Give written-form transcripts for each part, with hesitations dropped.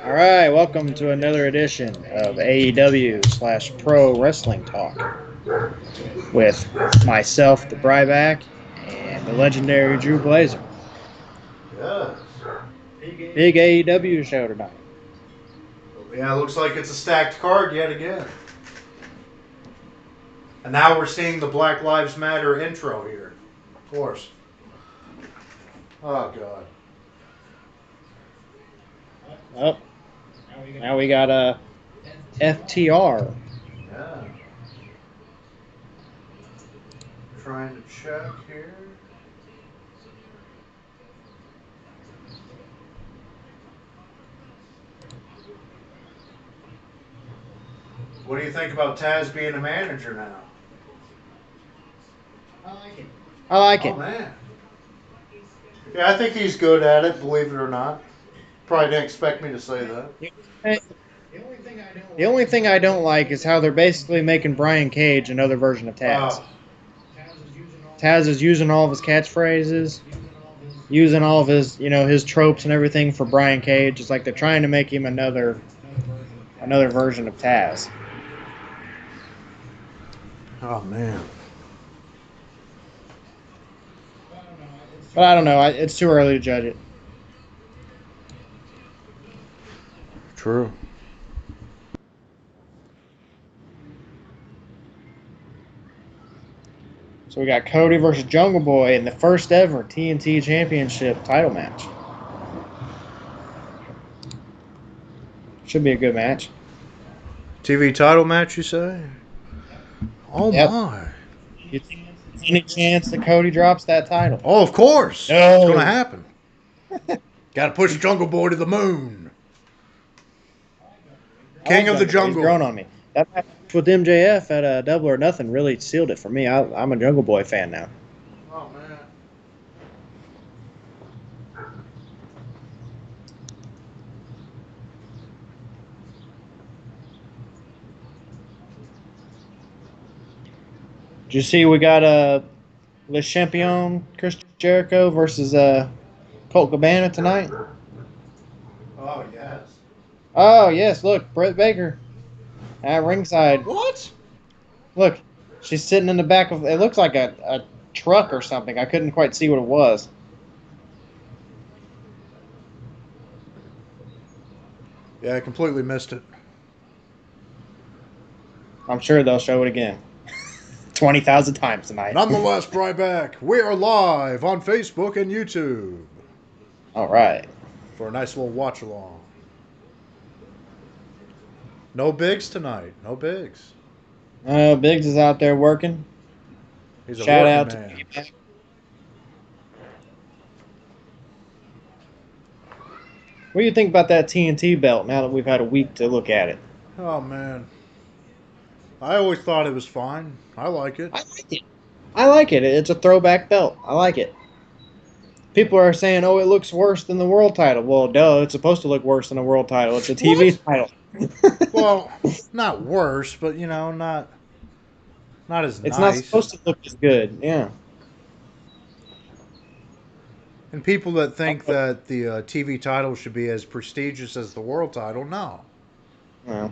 All right, welcome to another edition of AEW/Pro Wrestling Talk with myself, the Bryback, and the legendary Drew Blazer. Yes. Big AEW show tonight. Yeah, it looks like it's a stacked card yet again. And now we're seeing the Black Lives Matter intro here. Of course. Oh, God. Oh, now we got a FTR. Yeah. Trying to check here. What do you think about Taz being a manager now? I like Oh, it. man. Yeah, I think he's good at it, believe it or not. Probably didn't expect me to say that. The only thing I don't like is how they're basically making Brian Cage another version of Taz. Oh, Taz is using all of his catchphrases, using all of his, his tropes and everything for Brian Cage. It's like they're trying to make him another version of Taz. oh man. But I don't know. It's too early to judge it. True. So we got Cody versus Jungle Boy in the first ever TNT Championship title match. Should be a good match. TV title match, you say? Oh, Yep. my. You think there's any chance that Cody drops that title? Oh, of course. It's going to No. happen. Got to push Jungle Boy to the moon. King of the Jungle Boy. He's grown Jungle. on me. That match with MJF at Double or Nothing really sealed it for me. I'm a Jungle Boy fan now. Oh, man. Did you see we got Le Champion Chris Jericho versus Colt Cabana tonight? Oh, yes. Oh yes, look, Britt Baker at ringside. What? Look, she's sitting in the back of. It looks like a truck or something. I couldn't quite see what it was. Yeah, I completely missed it. I'm sure they'll show it again, 20,000 times tonight. Nonetheless, Bryback, we are live on Facebook and YouTube All right. for a nice little watch along. No bigs tonight. No bigs. Biggs is out there working. He's a Shout working out to man. Bryback. What do you think about that TNT belt now that we've had a week to look at it? Oh, man. I always thought it was fine. I like it. I like it. I like it. It's a throwback belt. I like it. People are saying, "Oh, it looks worse than the world title." Well, duh, it's supposed to look worse than a world title. It's a TV What? title. Well, not worse, but not as It's not nice. supposed to look as good. Yeah. And people that think that the TV title should be as prestigious as the world title, no. Well,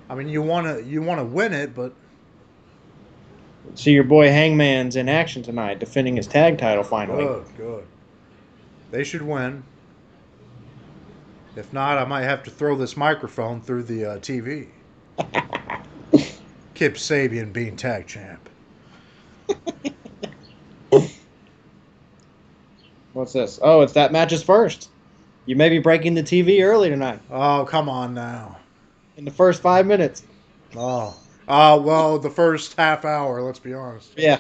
I mean, you want to win it, but see your boy Hangman's in action tonight, defending his tag title finally. good, good. They should win. If not, I might have to throw this microphone through the TV. Kip Sabian being tag champ. What's this? Oh, it's that match's first. You may be breaking the TV early tonight Oh, come on now. in the first 5 minutes. Oh. Well, the first half hour, let's be honest. Yeah.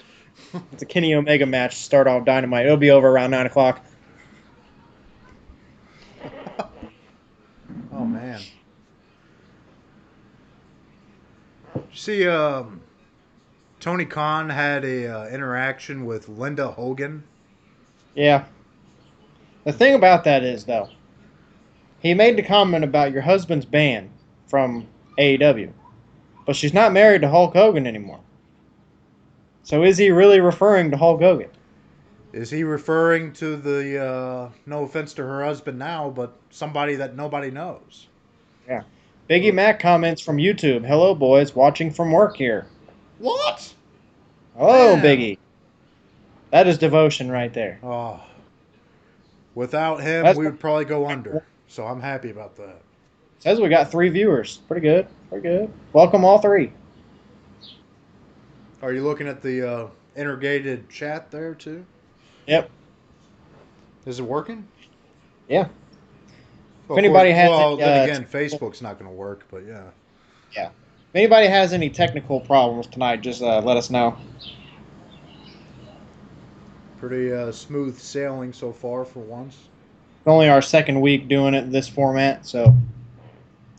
It's a Kenny Omega match to start off Dynamite. It'll be over around 9 o'clock. Oh, man. See, Tony Khan had a interaction with Linda Hogan. Yeah. The thing about that is, though, he made the comment about your husband's banned from AEW, but she's not married to Hulk Hogan anymore. So is he really referring to Hulk Hogan? Is he referring to the, no offense to her husband now, but somebody that nobody knows? Yeah. Biggie Mac comments from YouTube. Hello, boys. Watching from work here. What? Hello, Man. Biggie. That is devotion right there. Oh. Without him, That's we would probably go under. So I'm happy about that. says we got 3 viewers. Pretty good. Pretty good. Welcome all 3. Are you looking at the integrated chat there too? Yep. Is it working? Yeah. If Well, of course. anybody has Well, any, then again, Facebook's not going to work, but yeah. yeah. If anybody has any technical problems tonight, just let us know. Pretty smooth sailing so far for once. It's only our second week doing it in this format, so.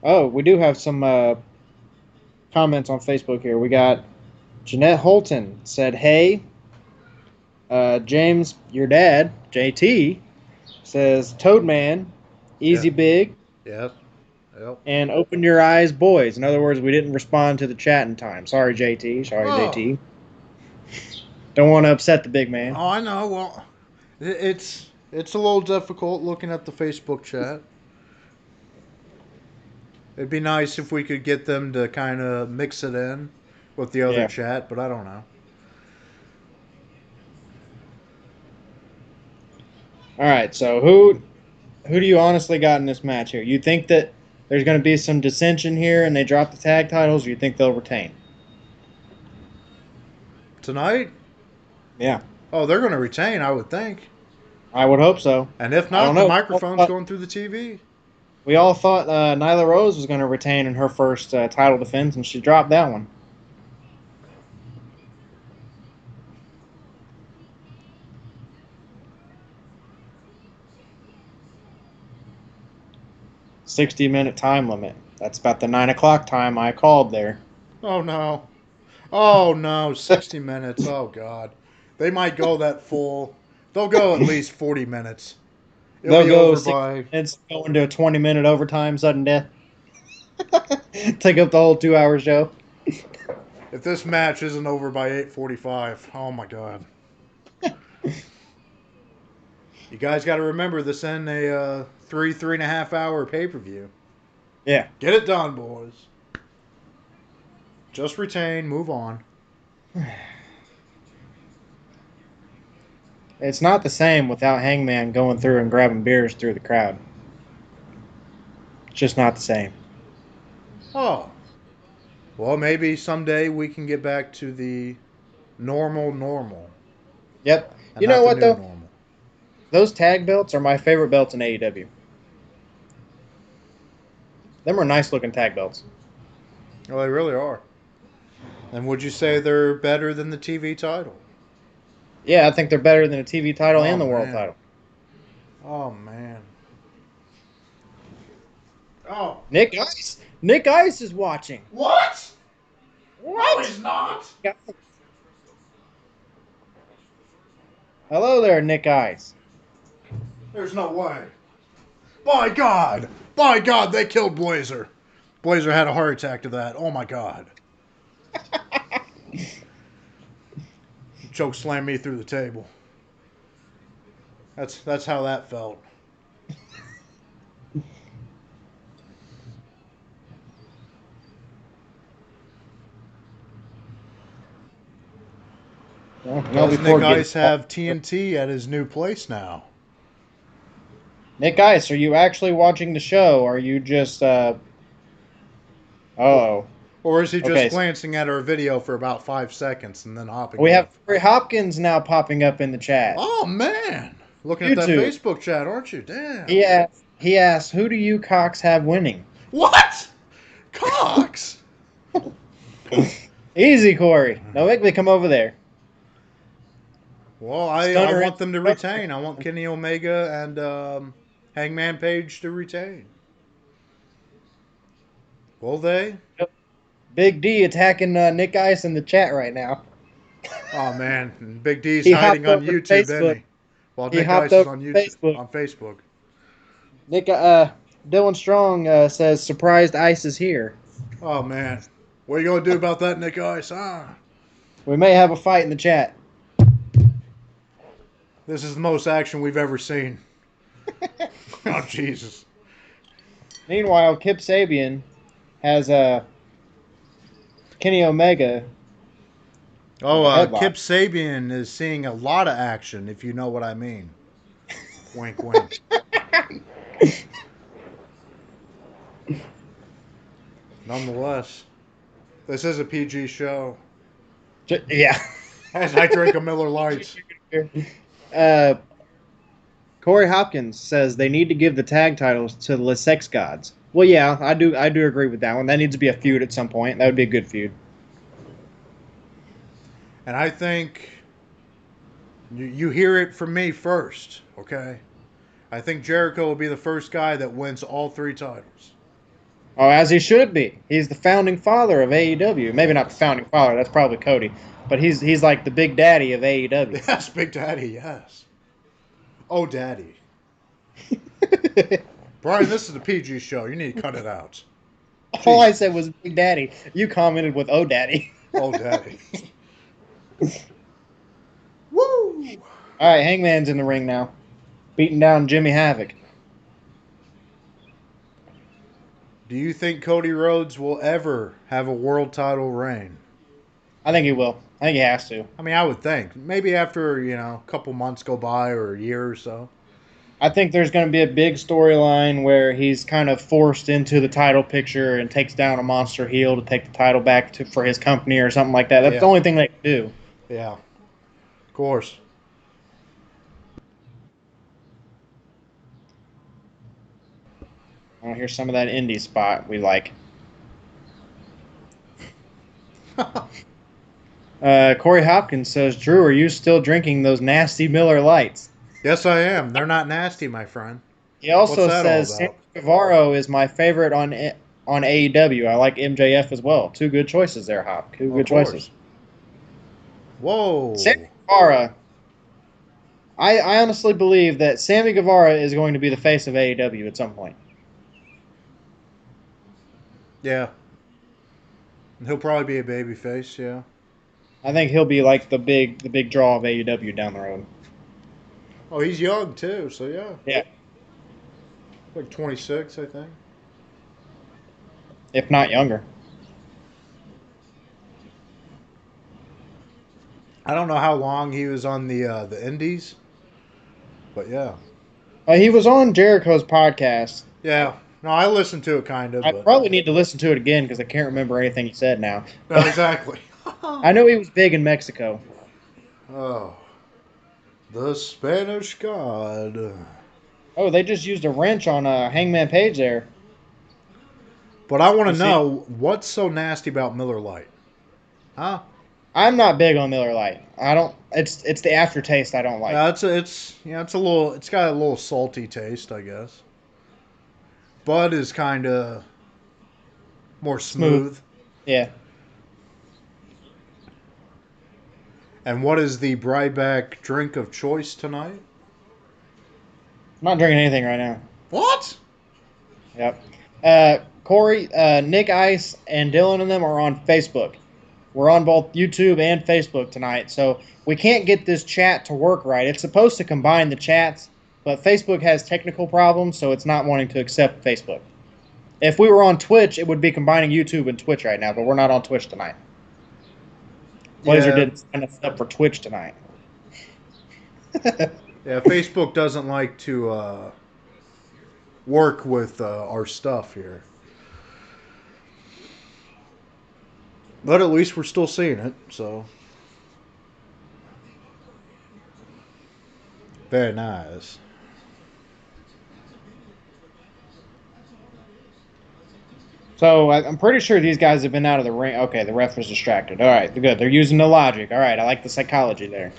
Oh, we do have some comments on Facebook here. We got Jeanette Holton said, "Hey, James, your dad, JT, says Toadman, Yeah. easy big, Yes. Yep. and open your eyes, boys." In other words, we didn't respond to the chat in time. Sorry, JT. Sorry, Oh. JT. Don't want to upset the big man. Oh, I know. Well, it's a little difficult looking at the Facebook chat. It'd be nice if we could get them to kind of mix it in with the other Yeah. chat, but I don't know. All right. So who do you honestly got in this match here? You think that there's going to be some dissension here and they drop the tag titles, or you think they'll retain? Tonight? Yeah, Oh, they're going to retain, I would think. I would hope so. And if I don't not, the know. microphone's going through the TV. We all thought Nyla Rose was going to retain in her first title defense, and she dropped that one. "60-minute time limit." That's about the 9 o'clock time I called there. Oh, no. Oh, no. 60 minutes. Oh, God. They might go that full. They'll go at least 40 minutes. It'll They'll be go over 60 by. minutes, go into a 20-minute overtime, sudden death. Take up the whole 2-hour show. If this match isn't over by 8:45, oh my God! You guys got to remember this in a 3.5 hour pay-per-view. Yeah. Get it done, boys. Just retain, move on. It's not the same without Hangman going through and grabbing beers through the crowd. It's just not the same. Oh, well, maybe someday we can get back to the normal, Yep. and You not know the what, new though? normal. Those tag belts are my favorite belts in AEW. Them are nice-looking tag belts. Well, they really are. And would you say they're better than the TV title? Yeah, I think they're better than the TV title Oh and the world man. title. Oh man. Oh. Nick Ice is watching. What? What? No, he's not. Hello there, Nick Ice. There's no way. By God! By God, they killed Blazer. Blazer had a heart attack to that. Oh my God. Choke slammed me through the table. That's how that felt. Does Nick Ice have TNT at his new place now? Nick Ice, are you actually watching the show? Or are you just oh. Or is he just Okay. glancing at our video for about 5 seconds and then hopping We have off? Corey Hopkins now popping up in the chat. Oh man. Looking at that Facebook chat, aren't you? Damn. He asked, "Who do you Cox have winning?" What? Cox? Easy, Corey. Don't make me come over there. Well, I want them to retain. I want Kenny Omega and Hangman Page to retain. Will they? Big D attacking Nick Ice in the chat right now. Oh man, Big D's hiding on YouTube, isn't he? While Nick Ice is on YouTube, on Facebook. Nick, Dylan Strong says, "Surprised Ice is here." Oh man, what are you gonna do about that, Nick Ice? We may have a fight in the chat. This is the most action we've ever seen. Oh, Jesus. Meanwhile, Kip Sabian has Kenny Omega with Oh, a headlock. Kip Sabian is seeing a lot of action, if you know what I mean. Wink, wink. Nonetheless, this is a PG show. Yeah. As I drink a Miller Lite. uh, Corey Hopkins says they need to give the tag titles to the Sex Gods. Well, yeah, I do agree with that one. That needs to be a feud at some point. That would be a good feud. And I think you hear it from me first, okay? I think Jericho will be the first guy that wins all 3 titles. Oh, as he should be. He's the founding father of AEW. Maybe not the founding father. That's probably Cody, but he's like the big daddy of AEW. Yes, Big Daddy, yes. Oh, Daddy. Brian, this is a PG show. You need to cut it out. All I said was Big Daddy. You commented with "Oh, Daddy." Oh, Daddy. Woo! All right, Hangman's in the ring now, beating down Jimmy Havoc. Do you think Cody Rhodes will ever have a world title reign? I think he will. I think he has to. I mean, I would think. Maybe after, a couple months go by or a year or so. I think there's going to be a big storyline where he's kind of forced into the title picture and takes down a monster heel to take the title back for his company or something like that. That's the only thing they can do. Yeah. Of course. Oh, here's some of that indie spot we like. Corey Hopkins says, Drew, are you still drinking those nasty Miller Lights? Yes, I am. They're not nasty, my friend. He also What's that says, all Sammy about? Guevara is my favorite on AEW. I like MJF as well. 2 good choices there, Hop. 2 good choices. Whoa. Sammy Guevara. I honestly believe that Sammy Guevara is going to be the face of AEW at some point. Yeah. He'll probably be a babyface, yeah. I think he'll be like the big draw of AEW down the road. Oh, he's young too, so yeah. Yeah. Like 26, I think. If not younger. I don't know how long he was on the Indies, but yeah. He was on Jericho's podcast. Yeah. No, I listened to it kind of. I But... probably need to listen to it again because I can't remember anything he said now. No, exactly. I know he was big in Mexico. Oh. The Spanish God. Oh, they just used a wrench on Hangman Page there. But I want to know, what's so nasty about Miller Lite? Huh? I'm not big on Miller Lite. I don't. It's the aftertaste I don't like. It's got a little salty taste, I guess. Bud is kind of more smooth. Yeah. And what is the Bryback drink of choice tonight? I'm not drinking anything right now. What? Yep. Corey, Nick Ice, and Dylan and them are on Facebook. We're on both YouTube and Facebook tonight, so we can't get this chat to work right. It's supposed to combine the chats, but Facebook has technical problems, so it's not wanting to accept Facebook. If we were on Twitch, it would be combining YouTube and Twitch right now, but we're not on Twitch tonight. Blazer didn't sign us up for Twitch tonight. Yeah, Facebook doesn't like to work with our stuff here. But at least we're still seeing it, so. Very nice. So I'm pretty sure these guys have been out of the ring. Okay, the ref was distracted. All right, good. They're using the logic. All right, I like the psychology there.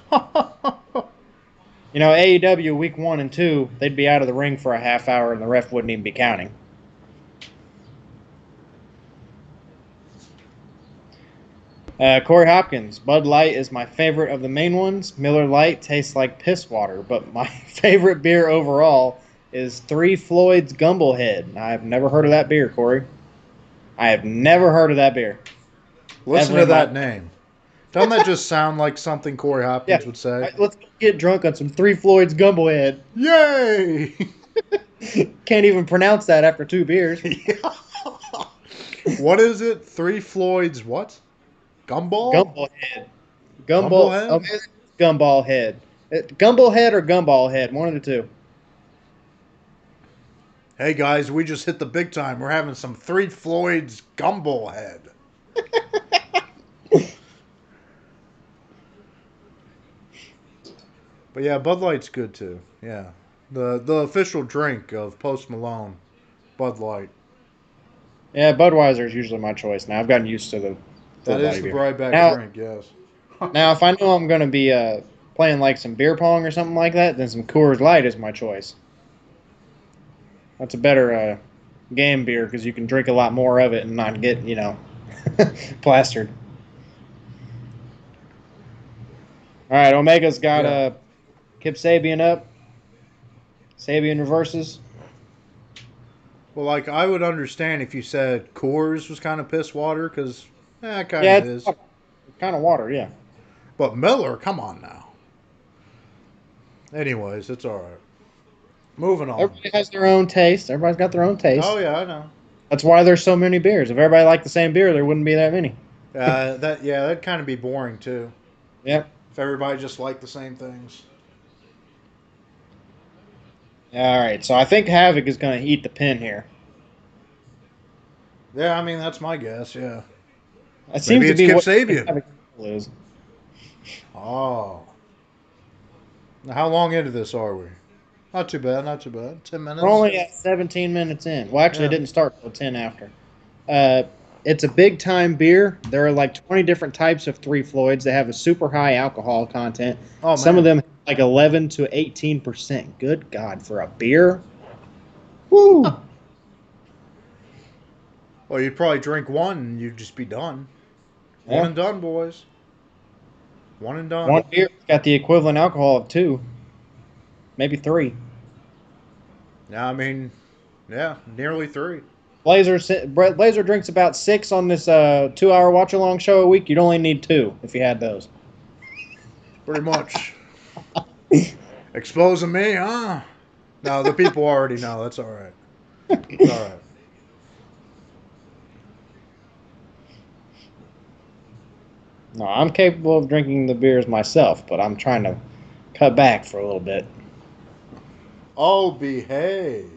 AEW week 1 and 2, they'd be out of the ring for a half hour and the ref wouldn't even be counting. Corey Hopkins, Bud Light is my favorite of the main ones. Miller Lite tastes like piss water, but my favorite beer overall is Three Floyd's Gumblehead. I've never heard of that beer, Corey. I have never heard of that beer. Listen to that name. Doesn't that just sound like something Corey Yeah. Hopkins would say? Let's get drunk on some Three Floyds Gumbo Head. Yay! Can't even pronounce that after 2 beers. Yeah. What is it? Three Floyds what? Gumball? Gumball Head. Gumball Gumball. Oh, head? maybe it's Gumball Head. Gumball Head or Gumball Head. One of the two. Hey guys, we just hit the big time. We're having some Three Floyds Gumball head. But yeah, Bud Light's good too. Yeah. The official drink of Post Malone, Bud Light. Yeah, Budweiser is usually my choice now. I've gotten used to the full That is body the beer. Bryback Now, drink, yes. now, if I know I'm going to be playing like some beer pong or something like that, then some Coors Light is my choice. That's a better game beer because you can drink a lot more of it and not get, plastered. All right, Omega's got Yeah. Kip Sabian up. Sabian reverses. Well, like, I would understand if you said Coors was kind of piss water, because, it kind Yeah, of it's is. kind of water, yeah. But Miller, come on now. Anyways, it's alright. Moving on. Everybody has their own taste. Everybody's got their own Oh, taste. yeah, I know. That's why there's so many beers. If everybody liked the same beer, there wouldn't be that many. That'd kind of be boring, too. Yep. If everybody just liked the same things. All right, so I think Havoc is going to eat the pin here. Yeah, I mean, that's my guess, yeah. That seems Maybe to it's be Kip what Sabian. Havoc is. Oh. Now, how long into this are we? Not too bad, not too bad. 10 We're minutes? only at 17 minutes in. Well, actually, it Yeah. didn't start until 10 after. Uh, it's a big time beer. There are like 20 different types of Three Floyds. They have a super high alcohol content. Oh, Some of man. them have like 11 to 18%. Good God, for a beer? Woo! Well, you'd probably drink one and you'd just be done. One Yeah. and done, boys. One and done. One beer's got the equivalent alcohol of 2, maybe 3. Yeah, I mean, yeah, nearly 3. Blazer drinks about 6 on this 2-hour watch-along show a week. You'd only need 2 if you had those. Pretty much. Exposing me, huh? No, the people already know. That's all right. It's all right. No, I'm capable of drinking the beers myself, but I'm trying to cut back for a little bit. Oh, behave.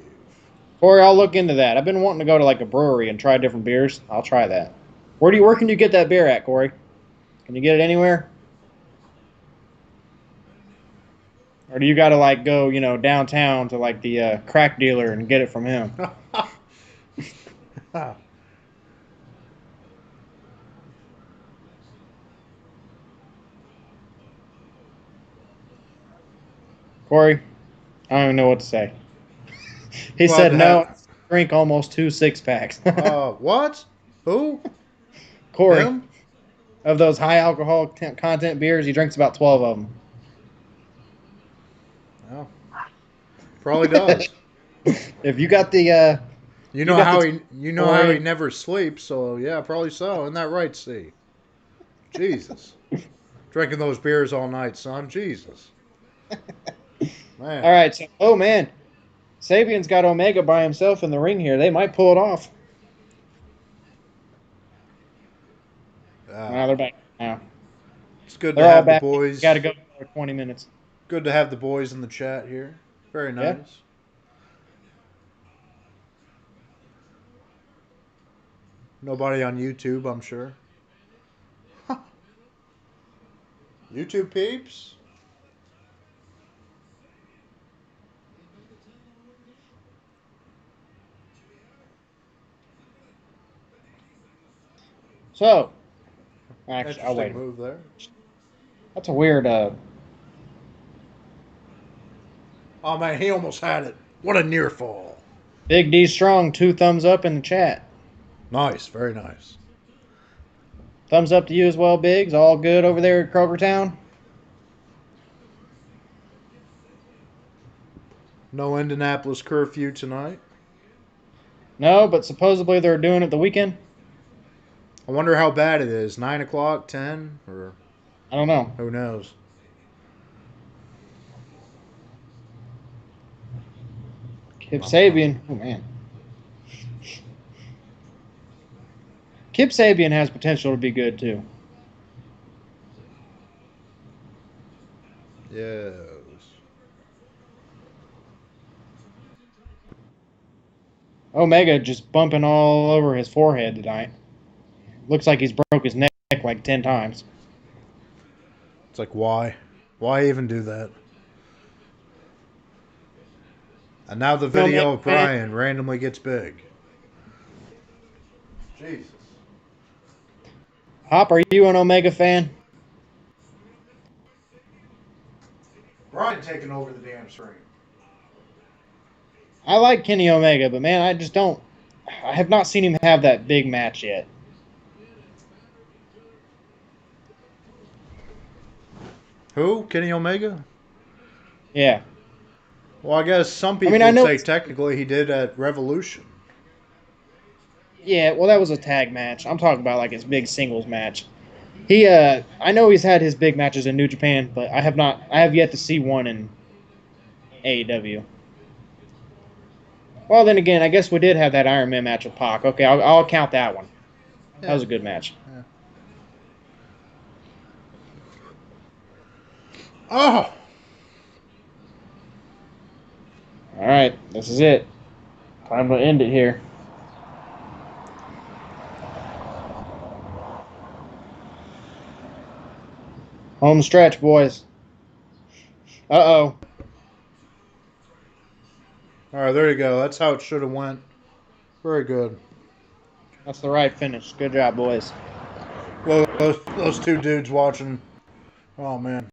Corey, I'll look into that. I've been wanting to go to like a brewery and try different beers. I'll try that. Where can you get that beer at, Corey? Can you get it anywhere? Or do you got to like go, downtown to like the crack dealer and get it from him? Corey, I don't even know what to say. He Well, said no. Drink almost 2 6-packs. what? Who? Corey, Him? of those high alcohol content beers, he drinks about 12 of them. Oh, probably does. If you got the You you know got how the he Corey, never sleeps, so yeah, probably so. Isn't that right, C? Jesus. Drinking those beers all night, son. Jesus. Man. all right. So, oh man, Sabian's got Omega by himself in the ring here. They might pull it off. Yeah. Now they're back. Now It's good to they're all have the back. Got to boys. go for 20 minutes. Good to have the boys in the chat here. Very Yeah. nice. Nobody on YouTube, I'm sure. YouTube peeps? So, actually, I'll Interesting wait. move there. That's a weird. Oh man, he almost had it. What a near fall. Big D Strong, 2 thumbs up in the chat. Nice, very nice. Thumbs up to you as well, Biggs. All good over there at Kroger Town. No Indianapolis curfew tonight. No, but supposedly they're doing it the weekend. I wonder how bad it is. 9 o'clock, 10, or I don't know. Who knows? Kip Sabian. Oh man. Kip Sabian has potential to be good too. Yes. Omega just bumping all over his forehead tonight. Looks like he's broke his neck like 10 times. It's like, why? Why even do that? And now the Omega video of fan? Brian randomly gets big. Jesus. Hop, are you an Omega fan? Brian taking over the damn screen. I like Kenny Omega, but man, I just don't. I have not seen him have that big match yet. Who? Kenny Omega? Yeah. Well, I guess some I mean, people I would know. say technically he did at Revolution. Yeah, well, that was a tag match. I'm talking about like his big singles match. I know he's had his big matches in New Japan, but I have not. I have yet to see one in AEW. Well, then again, I guess we did have that Iron Man match with Pac. Okay, I'll count that one. That Yeah. was a good match. Yeah. Oh! All right, this is it. Time to end it here. Home stretch, boys. Uh-oh. All right, there you go. That's how it should have went. Very good. That's the right finish. Good job, boys. Those two dudes watching. Oh man.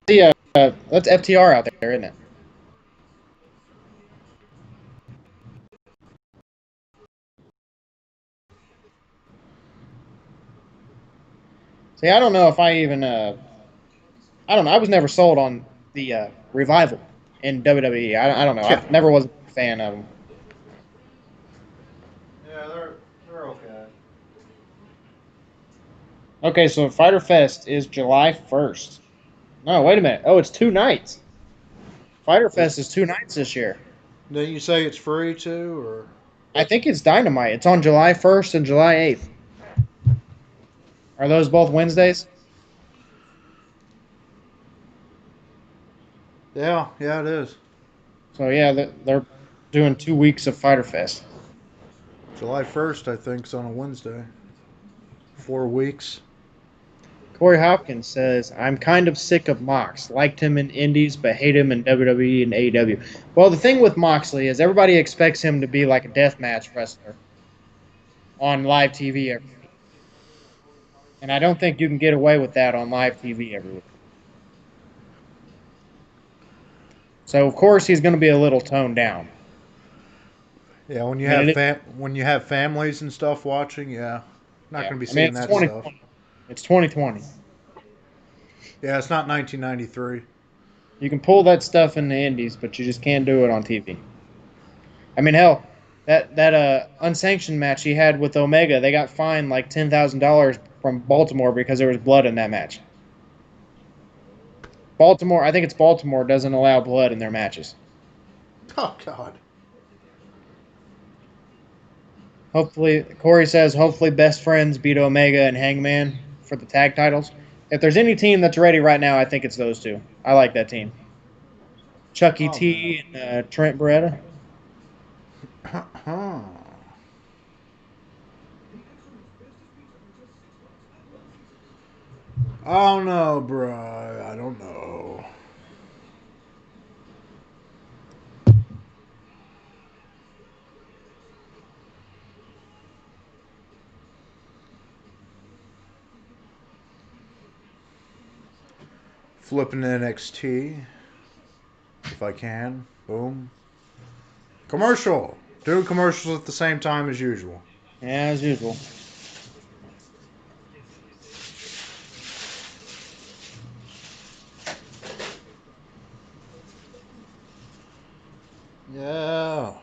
See, that's FTR out there, isn't it? See, I don't know if I even, I don't know. I was never sold on the revival in WWE. I don't know. I Yeah. never was a fan of them. Yeah, they're okay. Okay, so Fighter Fest is July 1st. No, wait a minute. Oh, it's 2 nights. Fighter Fest is 2 nights this year. Didn't you say it's free too, or? I think it's Dynamite. It's on July 1st and July 8th. Are those both Wednesdays? Yeah, yeah, it is. So yeah, they're doing 2 weeks of Fighter Fest. July 1st, I think, is on a Wednesday. 4 weeks. Corey Hopkins says, "I'm kind of sick of Mox. Liked him in Indies, but hate him in WWE and AEW." Well, the thing with Moxley is everybody expects him to be like a deathmatch wrestler on live TV every week, and I don't think you can get away with that on live TV every week. So of course he's going to be a little toned down. Yeah, when I you mean, have when you have families and stuff watching, yeah, not yeah. going to be I mean, seeing it's that stuff. 2020. It's 2020. Yeah, it's not 1993. You can pull that stuff in the Indies, but you just can't do it on TV. I mean, hell, that unsanctioned match he had with Omega, they got fined like $10,000 from Baltimore because there was blood in that match. Baltimore, I think it's Baltimore, doesn't allow blood in their matches. Oh God. Hopefully, Corey says, hopefully Best Friends beat Omega and Hangman for the tag titles. If there's any team that's ready right now, I think it's those two. I like that team. Chucky Oh man. T and Trent Beretta. I don't know, bro. I don't know. Flipping NXT, if I can. Boom. Commercial. Do commercials at the same time as usual. Yeah, as usual. Yeah.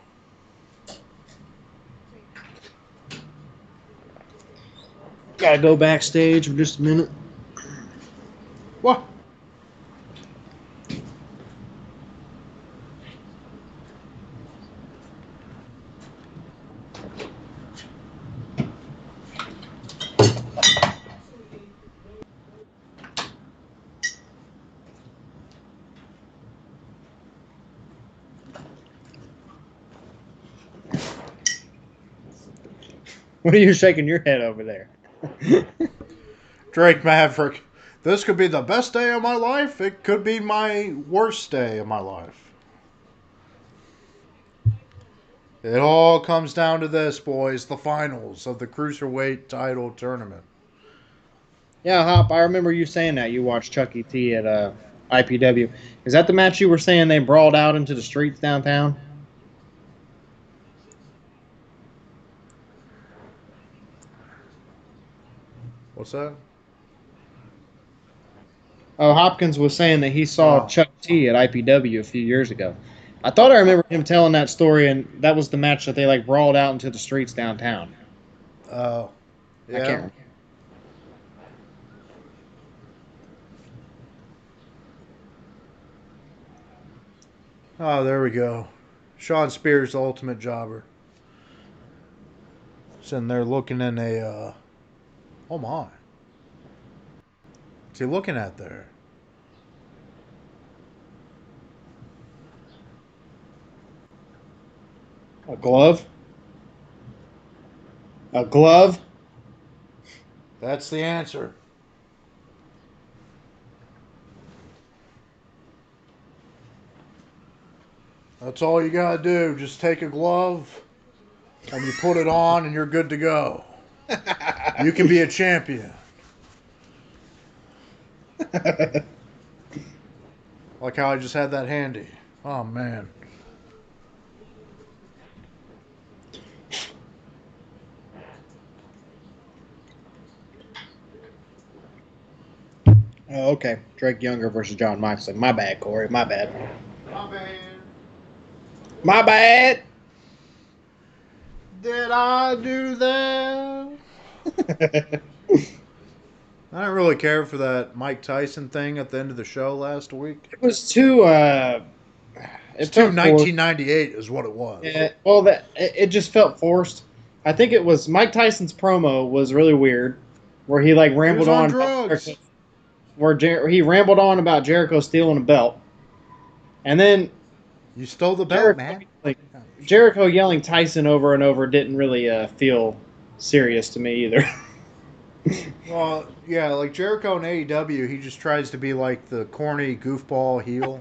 Gotta go backstage for just a minute. What? What are you shaking your head over there? Drake Maverick. This could be the best day of my life. It could be my worst day of my life. It all comes down to this, boys. The finals of the Cruiserweight title tournament. Yeah, Hop, I remember you saying that you watched Chuck E. T at IPW. Is that the match you were saying they brawled out into the streets downtown? What's that? Oh, Hopkins was saying that he saw Oh. Chuck T at IPW a few years ago. I thought I remember him telling that story, and that was the match that they like brawled out into the streets downtown. Oh. I can't Yeah. remember. Oh, there we go. Sean Spears, the ultimate jobber. Sitting there looking in a. Oh my. What's he looking at there? A glove? A glove? That's the answer. That's all you gotta do. Just take a glove and you put it on and you're good to go. You can be a champion. Like how I just had that handy. Oh man. Oh, okay. Drake Younger versus John Moxley. My bad, Corey. My bad. My bad. My bad. Did I do that? I didn't really care for that Mike Tyson thing at the end of the show last week. It was too. It's It too felt forced. 1998 is what it was. Yeah, well, it just felt forced. I think it was Mike Tyson's promo was really weird, where he like He was rambled on on about drugs. Jericho, he rambled on about Jericho stealing a belt, and then You stole the belt, Jericho man. like Jericho yelling Tyson over and over didn't really feel serious to me either. Well, yeah, like Jericho in AEW, he just tries to be like the corny goofball heel,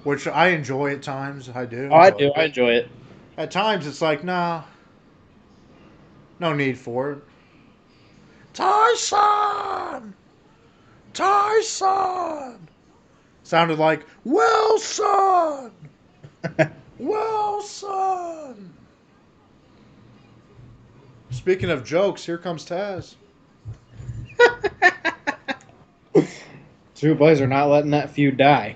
which I enjoy at times. I Oh, do, I but do. I enjoy it. at times it's like, nah, no need for it. Tyson! Tyson! Sounded like Wilson! Wilson! Speaking of jokes, here comes Taz. True Blazer not letting that feud die.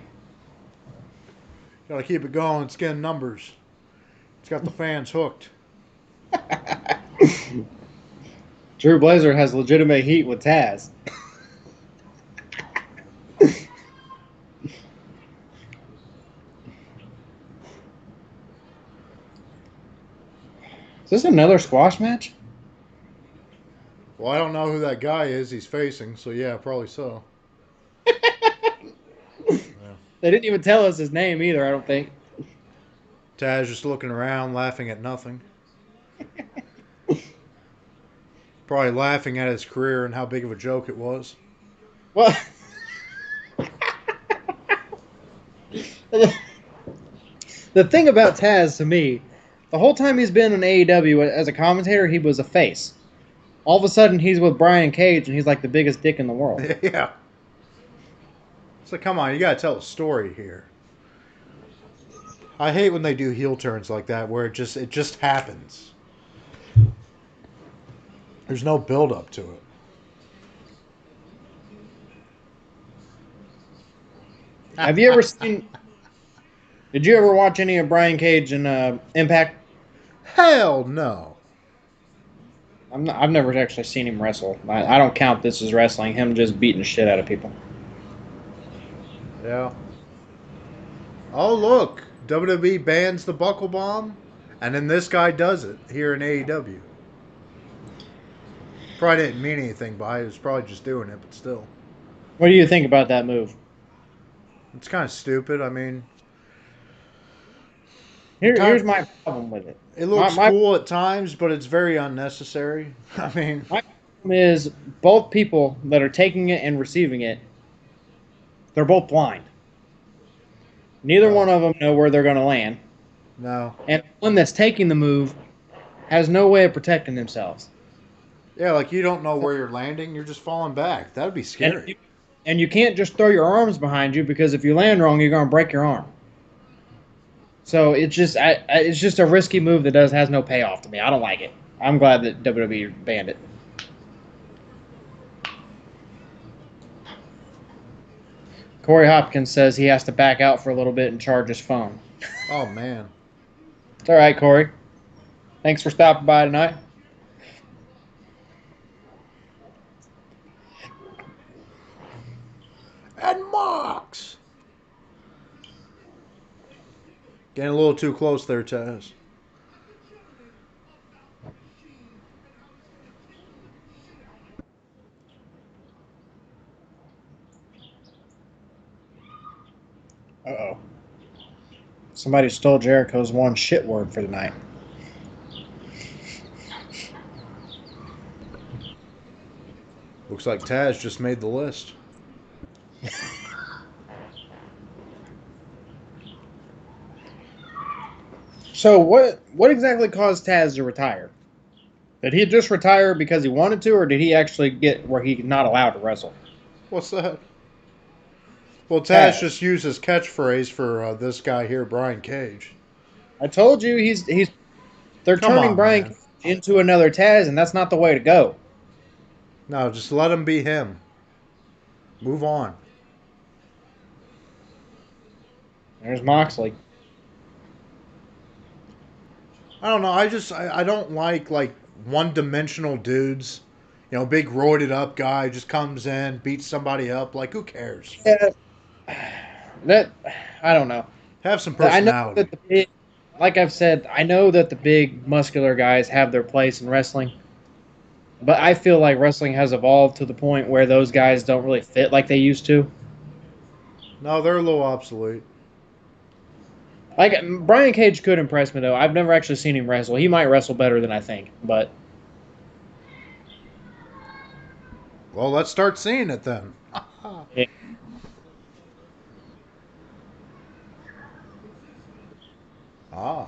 Gotta keep it going. It's getting numbers. It's got the fans hooked. Drew Blazer has legitimate heat with Taz. Is this another squash match? Well, I don't know who that guy is he's facing, so yeah, probably so. Yeah. They didn't even tell us his name either, I don't think. Taz just looking around, laughing at nothing. Probably laughing at his career and how big of a joke it was. Well, the thing about Taz to me, the whole time he's been in AEW as a commentator, he was a face. All of a sudden, he's with Brian Cage, and he's like the biggest dick in the world. Yeah. So come on, you gotta tell a story here. I hate when they do heel turns like that, where it just happens. There's no build up to it. Have you ever seen? Did you ever watch any of Brian Cage and Impact? Hell no. I've never actually seen him wrestle. I don't count this as wrestling. Him just beating the shit out of people. Yeah. Oh, look. WWE bans the buckle bomb, and then this guy does it here in AEW. Probably didn't mean anything by it. He was probably just doing it, but still. What do you think about that move? It's kind of stupid. I mean, it Here's kind of my problem with it. it My looks my cool at times, but it's very unnecessary. I mean, my problem is both people that are taking it and receiving it, they're both blind. Neither oh, one of them know where they're going to land, no. and the one that's taking the move has no way of protecting themselves. Yeah, like you don't know where you're landing. You're just falling back. That would be And scary. you can't just throw your arms behind you because if you land wrong, you're going to break your arm. So it's just a risky move that has no payoff to me. I don't like it. I'm glad that WWE banned it. Corey Hopkins says he has to back out for a little bit and charge his phone. Oh man. It's all right, Corey. Thanks for stopping by tonight. And Mox. Getting a little too close there, Taz. Uh-oh. Somebody stole Jericho's one shit word for the night. Looks like Taz just made the list. So what exactly caused Taz to retire? Did he just retire because he wanted to, or did he actually get where he's not allowed to wrestle? What's that? Well, Taz Taz. just used his catchphrase for this guy here, Brian Cage. I told you they're Come turning on, Brian man. Cage into another Taz, and that's not the way to go. No, just let him be him. Move on. There's Moxley. I don't know. I don't like one dimensional dudes. You know, big roided up guy just comes in, beats somebody up. Like, who cares? Yeah, that I don't know. Have some I know that personality. the big, like I've said, I know that the big muscular guys have their place in wrestling, but I feel like wrestling has evolved to the point where those guys don't really fit like they used to. No, they're a little obsolete. Like Brian Cage could impress me though. I've never actually seen him wrestle. He might wrestle better than I think, but Well, let's start seeing it then. yeah. Ah.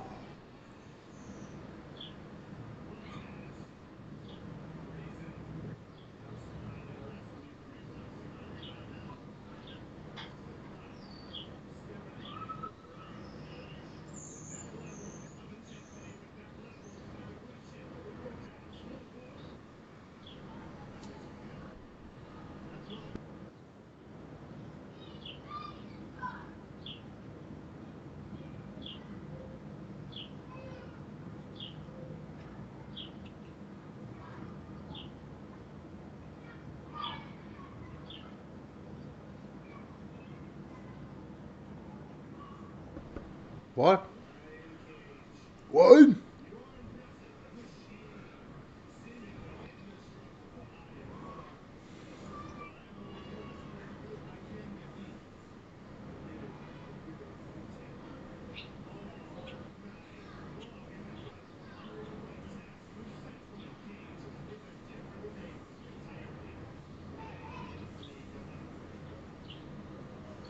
What? What?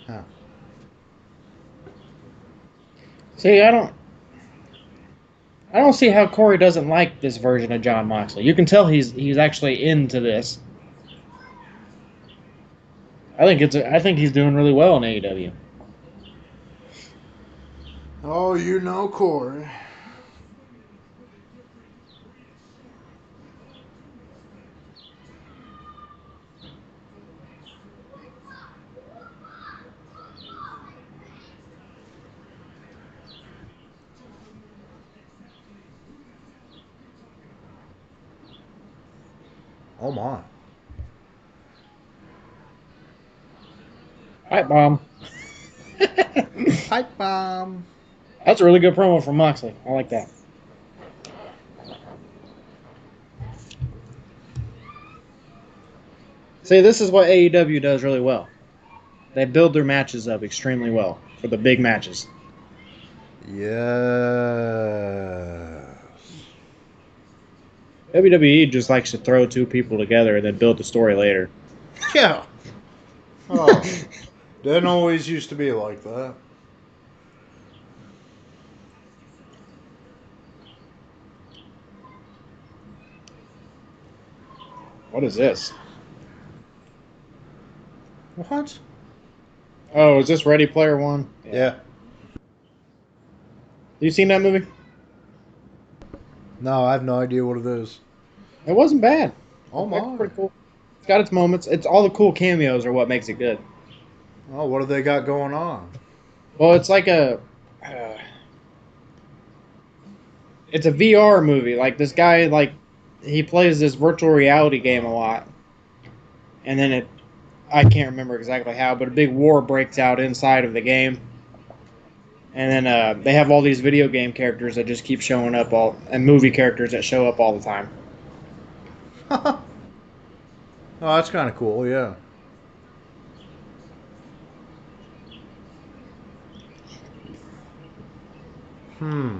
Huh. See, I don't see how Corey doesn't like this version of John Moxley. You can tell he's actually into this. I think he's doing really well in AEW. Oh, you know Corey. Oh my. Pipe bomb. Pipe bomb. That's a really good promo from Moxley. I like that. See, this is what AEW does really well. They build their matches up extremely well for the big matches. Yes. WWE just likes to throw two people together and then build the story later. Yeah. Oh. Didn't always used to be like that. What is this? What? Oh, is this Ready Player One? Yeah. You seen that movie? No, I have no idea what it is. It wasn't bad. Oh It's my. pretty cool. It's got its moments. It's all the cool cameos are what makes it good. Oh, what have they got going on? Well, it's like it's a VR movie. Like this guy, like he plays this virtual reality game a lot, and then I can't remember exactly how, but a big war breaks out inside of the game, and then they have all these video game characters that just keep showing up and movie characters that show up all the time. Oh, that's kind of cool, yeah.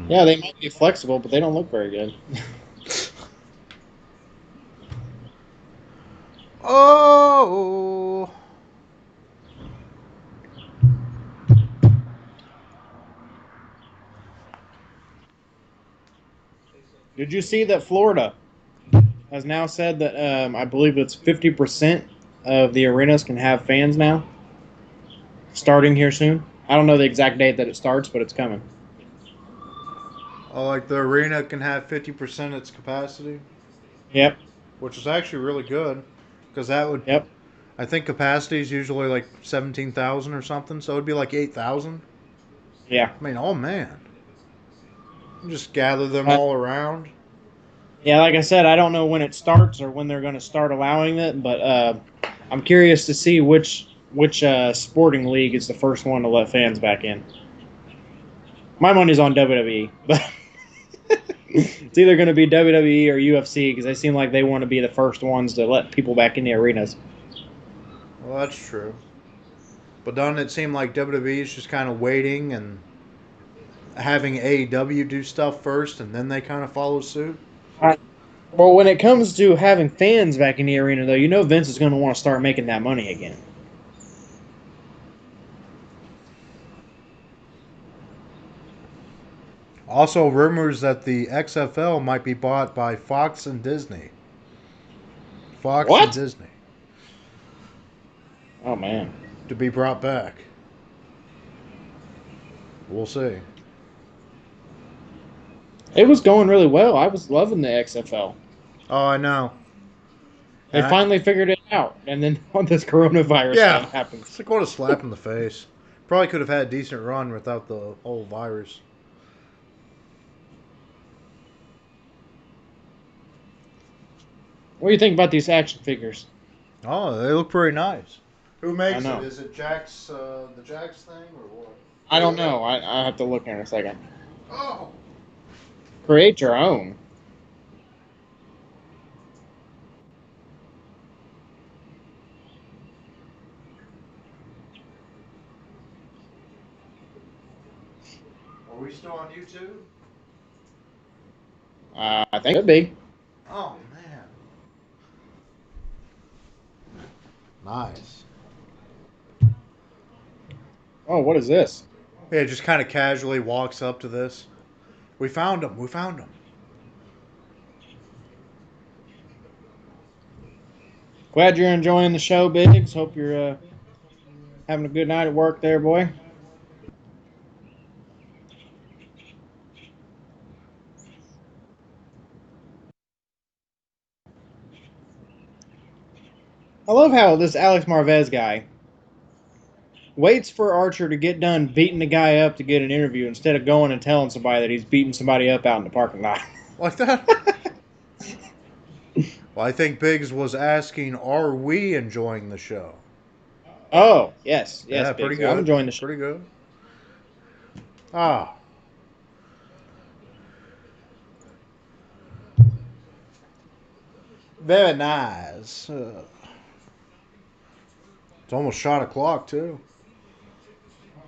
Yeah, they might be flexible, but they don't look very good. Oh. Did you see that Florida has now said that I believe it's 50% of the arenas can have fans now, starting here soon. I don't know the exact date that it starts, but it's coming. Oh, like the arena can have 50% its capacity, Yep, which is actually really good because that would, yep, I think capacity is usually like 17,000 or something, so it'd be like 8,000. yeah. I mean, oh man. Just gather them Uh, all around. yeah, like I said, I don't know when it starts or when they're going to start allowing it, but I'm curious to see which sporting league is the first one to let fans back in. My money's on WWE, but it's either going to be WWE or UFC because they seem like they want to be the first ones to let people back in the arenas. Well, that's true. But doesn't it seem like WWE is just kind of waiting and having AEW do stuff first and then they kind of follow suit? Well, when it comes to having fans back in the arena, though, you know Vince is going to want to start making that money again. Also, rumors that the XFL might be bought by Fox and Disney. Fox and What? Disney Oh, man. to be brought back. We'll see. It was going really well. I was loving the XFL. Oh, I know. They And finally figured it out, and then this coronavirus yeah, thing happens. it's like what a slap in the face. Probably could have had a decent run without the whole virus. What do you think about these action figures? Oh, they look pretty nice. Who I makes it? know. Is it Jack's the Jack's thing or what? I don't know. I have to look here in a second. Oh, Create your own. are we still on YouTube? I think it could be. Oh man, nice. Oh, what is this? Yeah, just kind of casually walks up to this. We found him. We found him. Glad you're enjoying the show, Biggs. Hope you're having a good night at work there, boy. I love how this Alex Marvez guy waits for Archer to get done beating the guy up to get an interview instead of going and telling somebody that he's beating somebody up out in the parking lot. Like that? Well, I think Biggs was asking, are we enjoying the show? Oh, yes, Yeah, pretty Biggs. I'm good. enjoying the show. Pretty good. Ah, very nice. It's almost shot o'clock, too.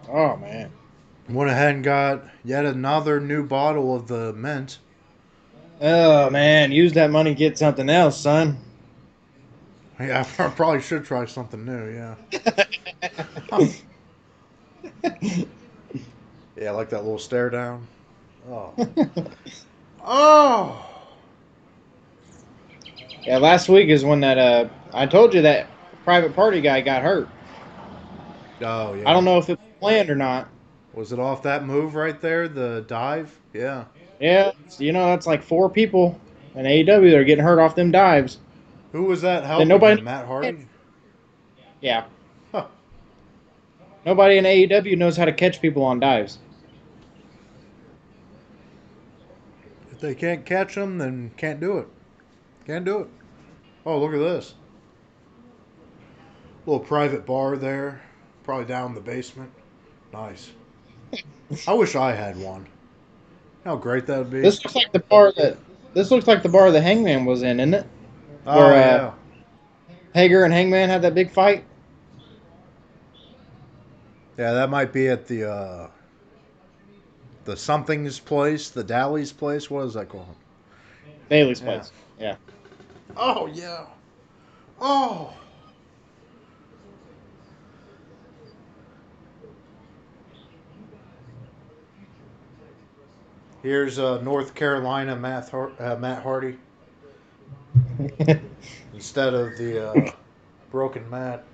Oh man. Went ahead and got yet another new bottle of the mint. Oh man, use that money, get something else, son. Yeah, I probably should try something new, yeah. Yeah, like that little stare down. Oh. Oh! Yeah, last week is when that I told you that private party guy got hurt. Oh, I yeah. don't know if it was planned or not. Was it off that move right there, the dive? Yeah. Yeah, that's like 4 people in AEW that are getting hurt off them dives. Who was that Then helping nobody. him? Matt Hardy? Yeah, Huh. nobody in AEW knows how to catch people on dives. If they can't catch him, then can't do it. Can't do it. Oh, look at this. Little private bar there. Probably down in the basement. Nice. I wish I had one. How great that would be. This looks like the bar that this looks like the bar the Hangman was in, isn't it? Where Oh, yeah. Hager and Hangman had that big fight. Yeah, that might be at the something's place, the Dally's place. What is that called? Bailey's Yeah. place. Yeah. Oh, yeah. Oh. Here's North Carolina Matt Hardy instead of the broken Matt.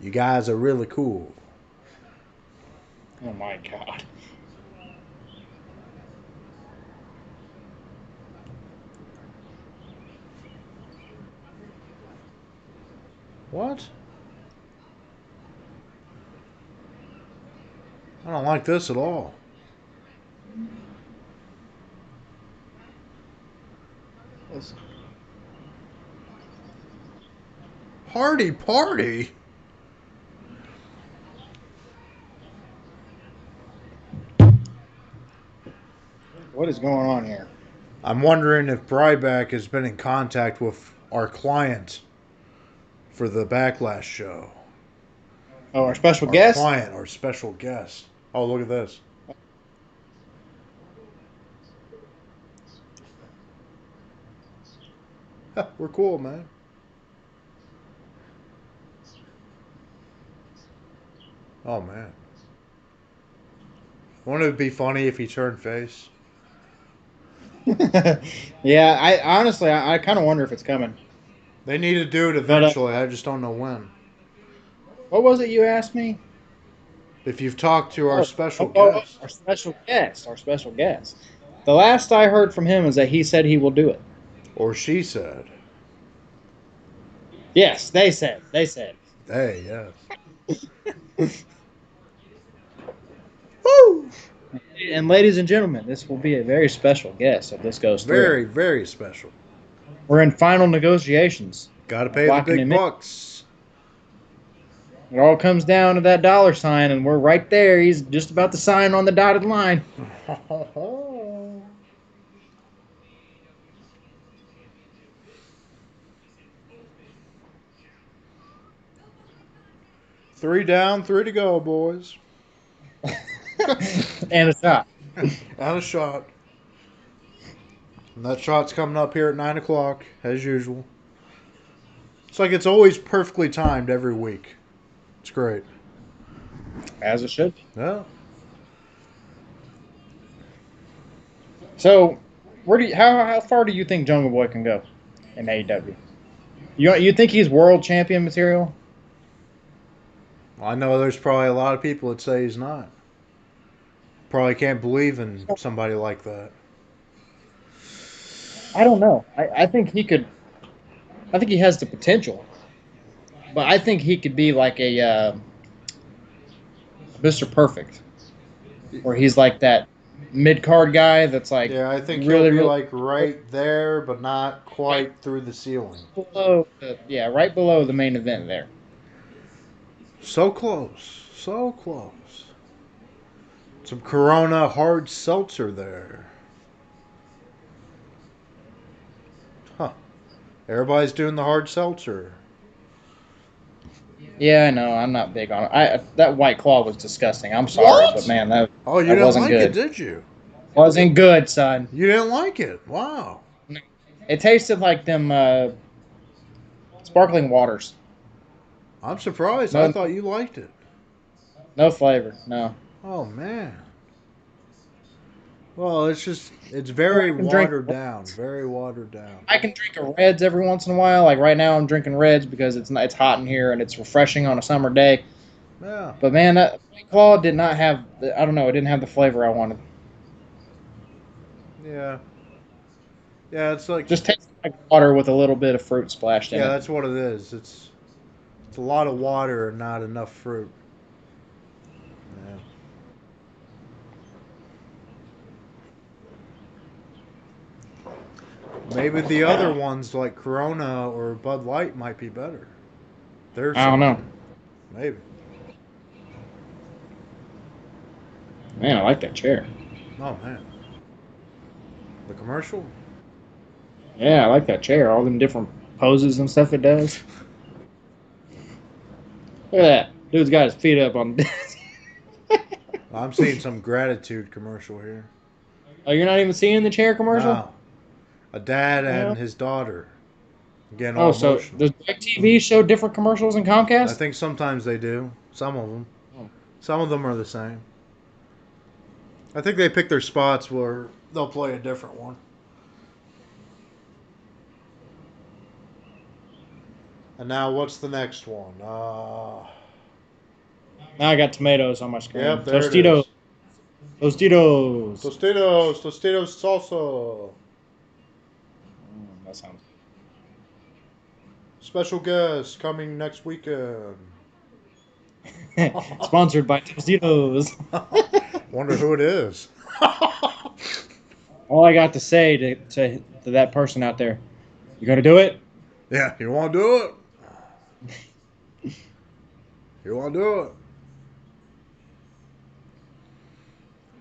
You guys are really cool. Oh my god. What? I don't like this at all. Hardy party? What is going on here? I'm wondering if Bryback has been in contact with our client for the Backlash show. Oh, our special Our guest? client, our special guest. Oh, look at this. We're cool, man. Oh, man. Wouldn't it be funny if he turned face? Yeah, I honestly, I kind of wonder if it's coming. They need to do it But eventually. I just don't know when. what was it you asked me? If you've talked to our Oh, special oh, guest, our special guest, our special guest. The last I heard from him is that he said he will do it. or she said, Yes, they said. They said. hey, yes. Woo! And ladies and gentlemen, this will be a very special guest if this goes through. Very, very special. We're in final negotiations. Gotta pay the Locking big him in. bucks. It all comes down to that dollar sign, and we're right there. He's just about to sign on the dotted line. Three down, three to go, boys. And a shot. And a shot. And that shot's coming up here at 9 o'clock, as usual. It's like it's always perfectly timed every week. It's great. As it should be. Yeah. So, how far do you think Jungle Boy can go in AEW? You think he's world champion material? I know there's probably a lot of people that say he's not. Probably can't believe in somebody like that. I don't know. I think he could. I think he has the potential, but I think he could be like a Mr. Perfect, where he's like that mid-card guy that's like Yeah, I think he'll really, be really like right there, but not right quite through the ceiling. below right below the main event there. So close. So close. Some Corona hard seltzer there. Huh. Everybody's doing the hard seltzer. Yeah, I know. I'm not big on it. That White Claw was disgusting. I'm sorry, but What? man, that Oh, you that didn't wasn't like it, good. did you? Wasn't good, son. You didn't like it. Wow. It tasted like them sparkling waters. I'm surprised. I No, thought you liked it. no flavor. No. Oh, man. Well, it's Well, very I can drink. watered down. Very watered down. I can drink a Reds every once in a while. Like right now, I'm drinking Reds because it's hot in here and it's refreshing on a summer day. Yeah. But man, that White Claw did not have. I don't know. It didn't have the flavor I wanted. Yeah. Yeah, it's like, Just tasted like water with a little bit of fruit splashed in yeah, it. that's what it is. It's a lot of water and not enough fruit. Yeah. Maybe the other ones like Corona or Bud Light might be better. Their I don't know. seltzer. Maybe. Man, I like that chair. Oh man. The commercial? Yeah, I like that chair. All them different poses and stuff it does. Look at that. Dude's got his feet up on the desk. I'm seeing some gratitude commercial here. Oh, you're not even seeing the chair commercial? No. A dad Yeah. and his daughter. Getting Oh, all so emotional. does TV show different commercials in I Comcast? think sometimes they do. Some of them. Oh. Some of them are the same. I think they pick their spots where they'll play a different one. And now what's the next one? Now I got tomatoes on my screen. Yep, there it Tostitos. is. Tostitos. Tostitos salsa. That sounds Special guest coming next weekend. good. Sponsored by Tostitos. Wonder who it is. All I got to say to that person out there, you gonna do it? Yeah, you want to do it? You want to do it?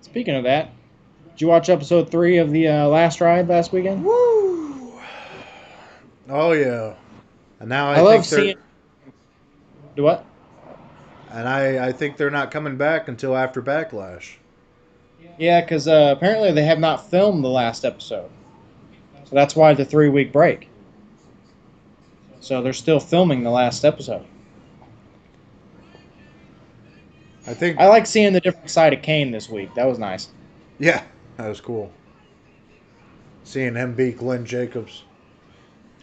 Speaking of that, did you watch episode 3 of the Last Ride last weekend? Woo! Oh yeah. And now I love seeing. Do what? And I think they're not coming back until after Backlash. Yeah, because apparently they have not filmed the last episode, so that's why the 3-week break. So they're still filming the last episode. I think. I like seeing the different side of Kane this week. That was nice. Yeah, that was cool. Seeing him beat Glenn Jacobs.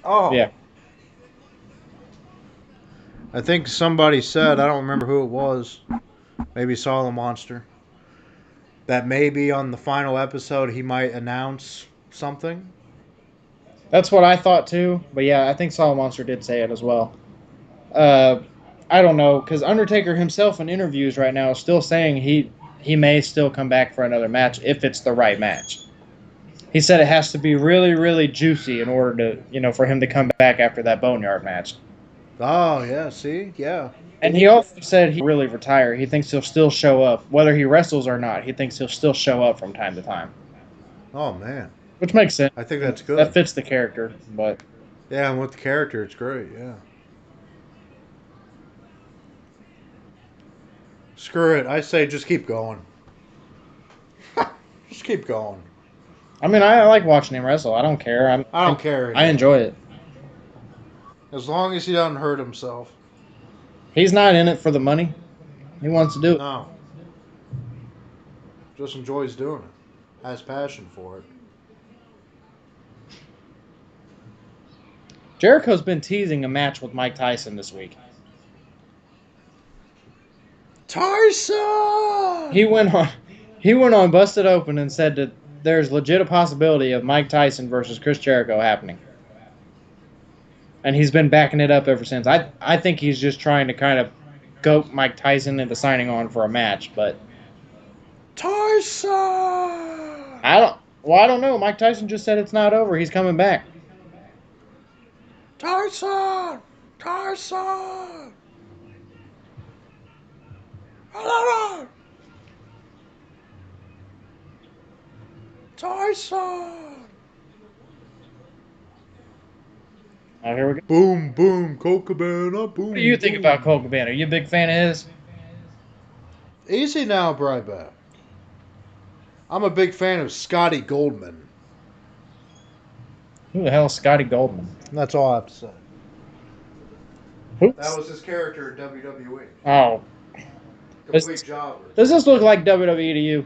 Oh. Yeah. I think somebody said, I don't remember who it was, maybe Saw the Monster, that maybe on the final episode he might announce something. That's what I thought too. But yeah, I think Solid Monster did say it as well. I don't know, because Undertaker himself in interviews right now is still saying he may still come back for another match if it's the right match. He said it has to be really, really juicy in order to, for him to come back after that Boneyard match. Oh, yeah, see? Yeah. And he also said he really retire. He thinks he'll still show up. Whether he wrestles or not, he thinks he'll still show up from time to time. Oh, man. Which makes sense. I think that's good. That fits the character, but... Yeah, and with the character, it's great, yeah. Screw it. I say just keep going. Just keep going. I mean, I like watching him wrestle. I don't care. I don't care. I enjoy it. As long as he doesn't hurt himself. He's not in it for the money. He wants to do it. No. Just enjoys doing it. Has passion for it. Jericho's been teasing a match with Mike Tyson this week. Tyson! He went on Busted Open and said that there's legit a possibility of Mike Tyson versus Chris Jericho happening. And he's been backing it up ever since. I think he's just trying to kind of goat Mike Tyson into signing on for a match, but Tyson! I don't. Well, I don't know. Mike Tyson just said it's not over. He's coming back. Tyson! Tyson! Hello! Tyson! Oh, here we go. Boom, boom, Colt Cabana, What do you boom, think about boom. Colt Cabana? Are you a big fan of his? Easy now, Bryback. I'm a big fan of Scotty Goldman. Who the hell is Scotty Goldman? That's all I have to say. That Who's? was his character in WWE. Oh, Complete jobber. does this look like WWE to you?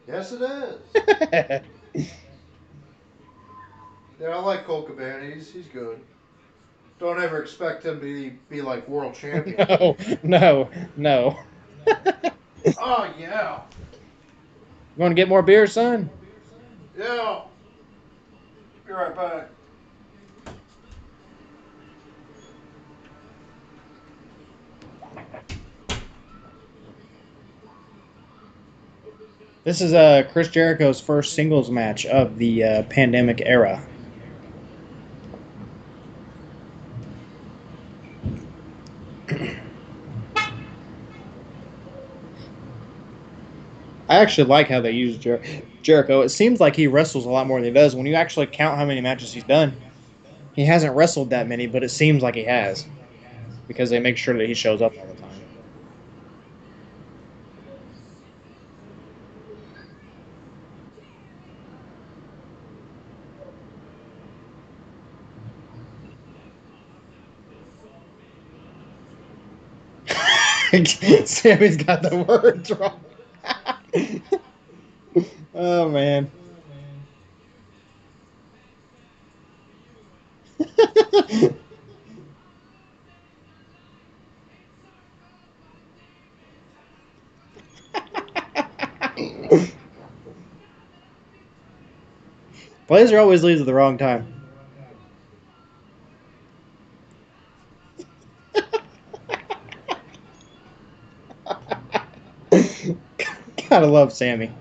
Yes, it is. Yeah, I like Colt Cabana. He's good. Don't ever expect him to be like world champion or No, anything. no, no. Oh, yeah. You want to get more beer, son? Yeah. Be right back. This is Chris Jericho's first singles match of the pandemic era. I actually like how they use Jericho. It seems like he wrestles a lot more than he does. When you actually count how many matches he's done, he hasn't wrestled that many, but it seems like he has because they make sure that he shows up all the time. Sammy's got the words wrong. Oh man. Blazer always leaves at the wrong time. Gotta love Sammy.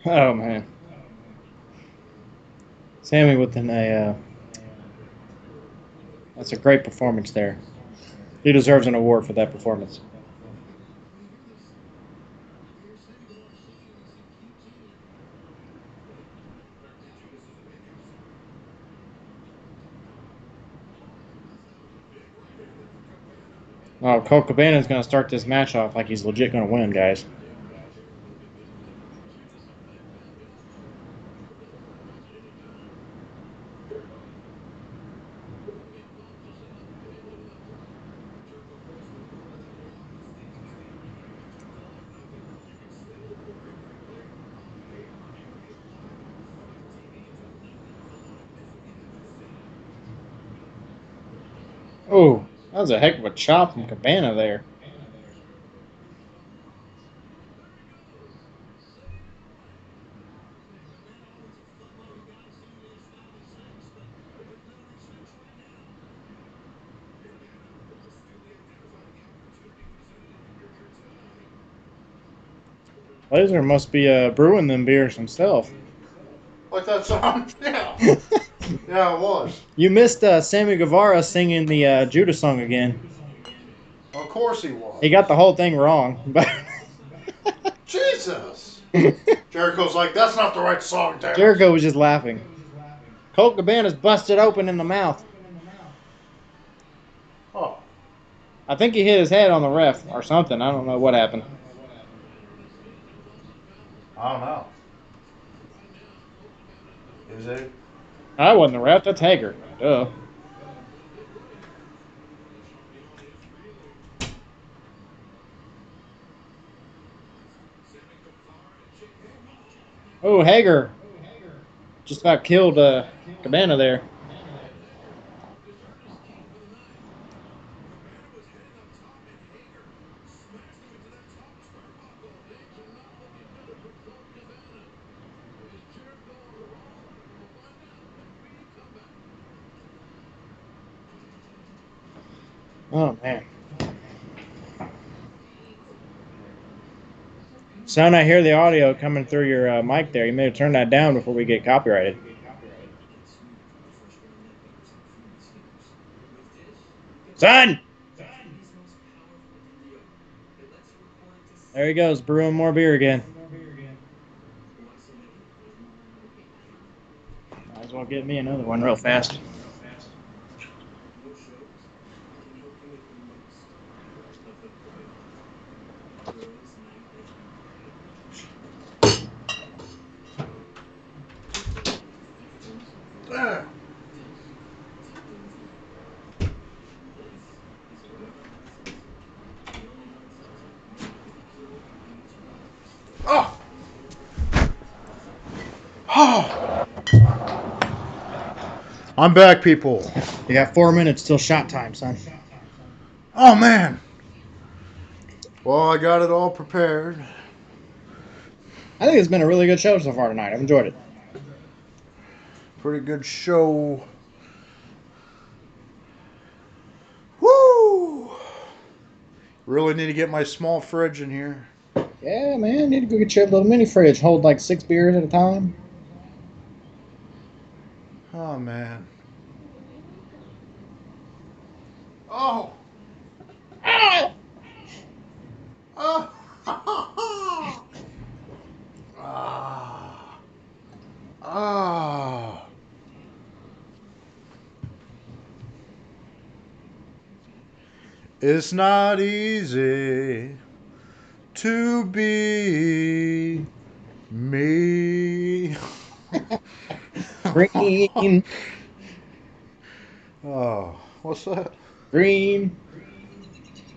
Oh man. Sammy with that's a great performance there. He deserves an award for that performance. Oh, Colt Cabana's going to start this match off like he's legit going to win, guys. Oh, that was a heck of a chop from Cabana there. Blazer must be brewing them beers himself. Like that song? Yeah. Yeah, it was. You missed Sammy Guevara singing the Judas song again. Of course he was. He got the whole thing wrong, but Jesus. Jericho's like, that's not the right song, damn it. Jericho was just laughing. Colt Cabana's busted open in the mouth. Oh, I think he hit his head on the ref or something. I don't know what happened. I don't know. Is it? I wasn't the ref. That's Hager. Duh. Oh, Hager just about killed Cabana there. Oh man. Son, I hear the audio coming through your mic there. You may have turned that down before we get copyrighted. Son! There he goes, brewing more beer again. Might as well get me another one real fast. Oh! Oh! I'm back, people. You got 4 minutes till shot time, son. Oh, man. Well, I got it all prepared. I think it's been a really good show so far tonight. I've enjoyed it. Pretty good show. Woo! Really need to get my small fridge in here. Yeah, man. Need to go get your little mini fridge. Hold like 6 beers at a time. Oh, man. Oh! Oh! Ah! Ah! It's not easy to be me. Green. Oh, what's that? Green.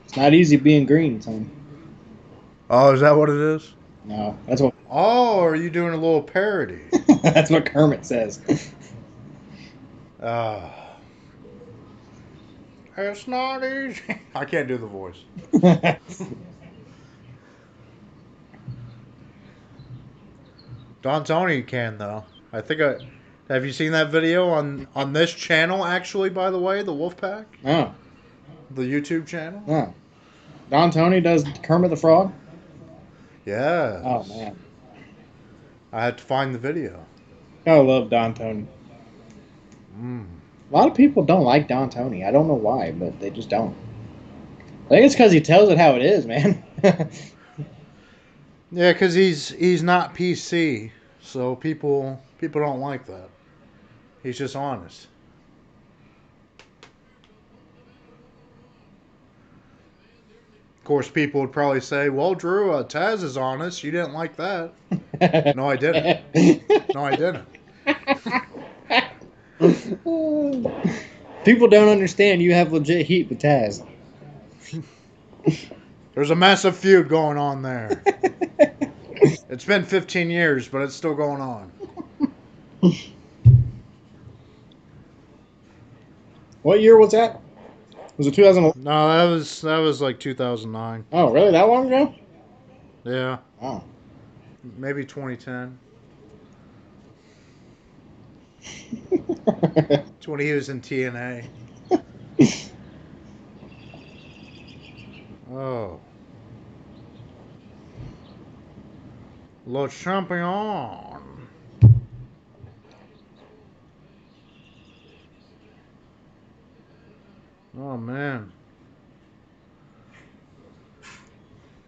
It's not easy being green, son. Oh, is that what it is? No, that's what Oh, are you doing a little parody? that's what Kermit says. Ah, it's not easy. I can't do the voice. Don Tony can though. I think I have you seen that video on this channel actually? By the way, the Wolfpack, Oh, the YouTube channel. oh. Don Tony does Kermit the Frog? Oh, Yes, man. I had to find the video. I love Don Tony. Mm. A lot of people don't like Don Tony. I don't know why, but they just don't. I think it's because he tells it how it is, man. Yeah, because he's not PC, so people don't like that. He's just honest. Of course, people would probably say, "Well, Drew, Taz is honest. You didn't like that." No, I didn't. No, I didn't. People don't understand you have legit heat with Taz. There's a massive feud going on there. It's been 15 years, but it's still going on. What year was that? Was it 2011? No, that was like 2009. Oh, really? That long ago? Yeah, Oh. maybe 2010. It's when he was in TNA. Oh, Le Champion. Oh man,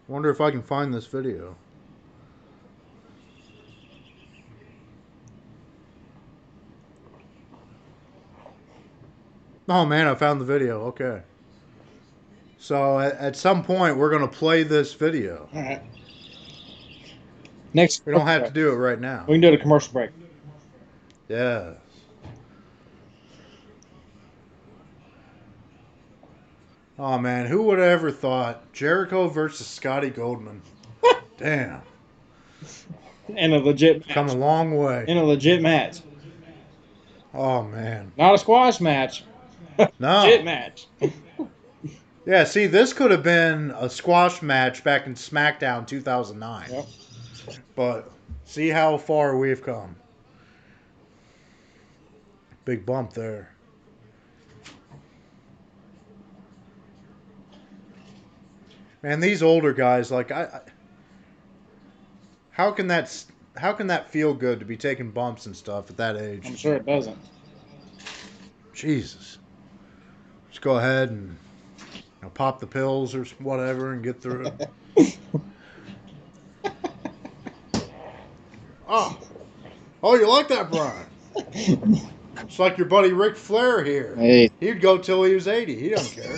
wonder if I can find this video. Oh man, I found the video. Okay. So at some point we're gonna play this video. All right. Next We don't commercial have to break. do it right now. We can do it at a commercial break. Yeah. Oh man, who would have ever thought Jericho versus Scotty Goldman? Damn, In a legit come a match. long way. In a legit match. Oh man, Not a squash match. Legit no. match. Yeah, see, this could have been a squash match back in SmackDown 2009, Yep. but see how far we've come. Big bump there. Man, these older guys, like how can that feel good to be taking bumps and stuff at that age? I'm sure it doesn't. Jesus, just go ahead and pop the pills or whatever and get through it. Oh, oh, you like that, Brian? It's like your buddy Ric Flair here. Hey, He'd go till he was 80. He don't care.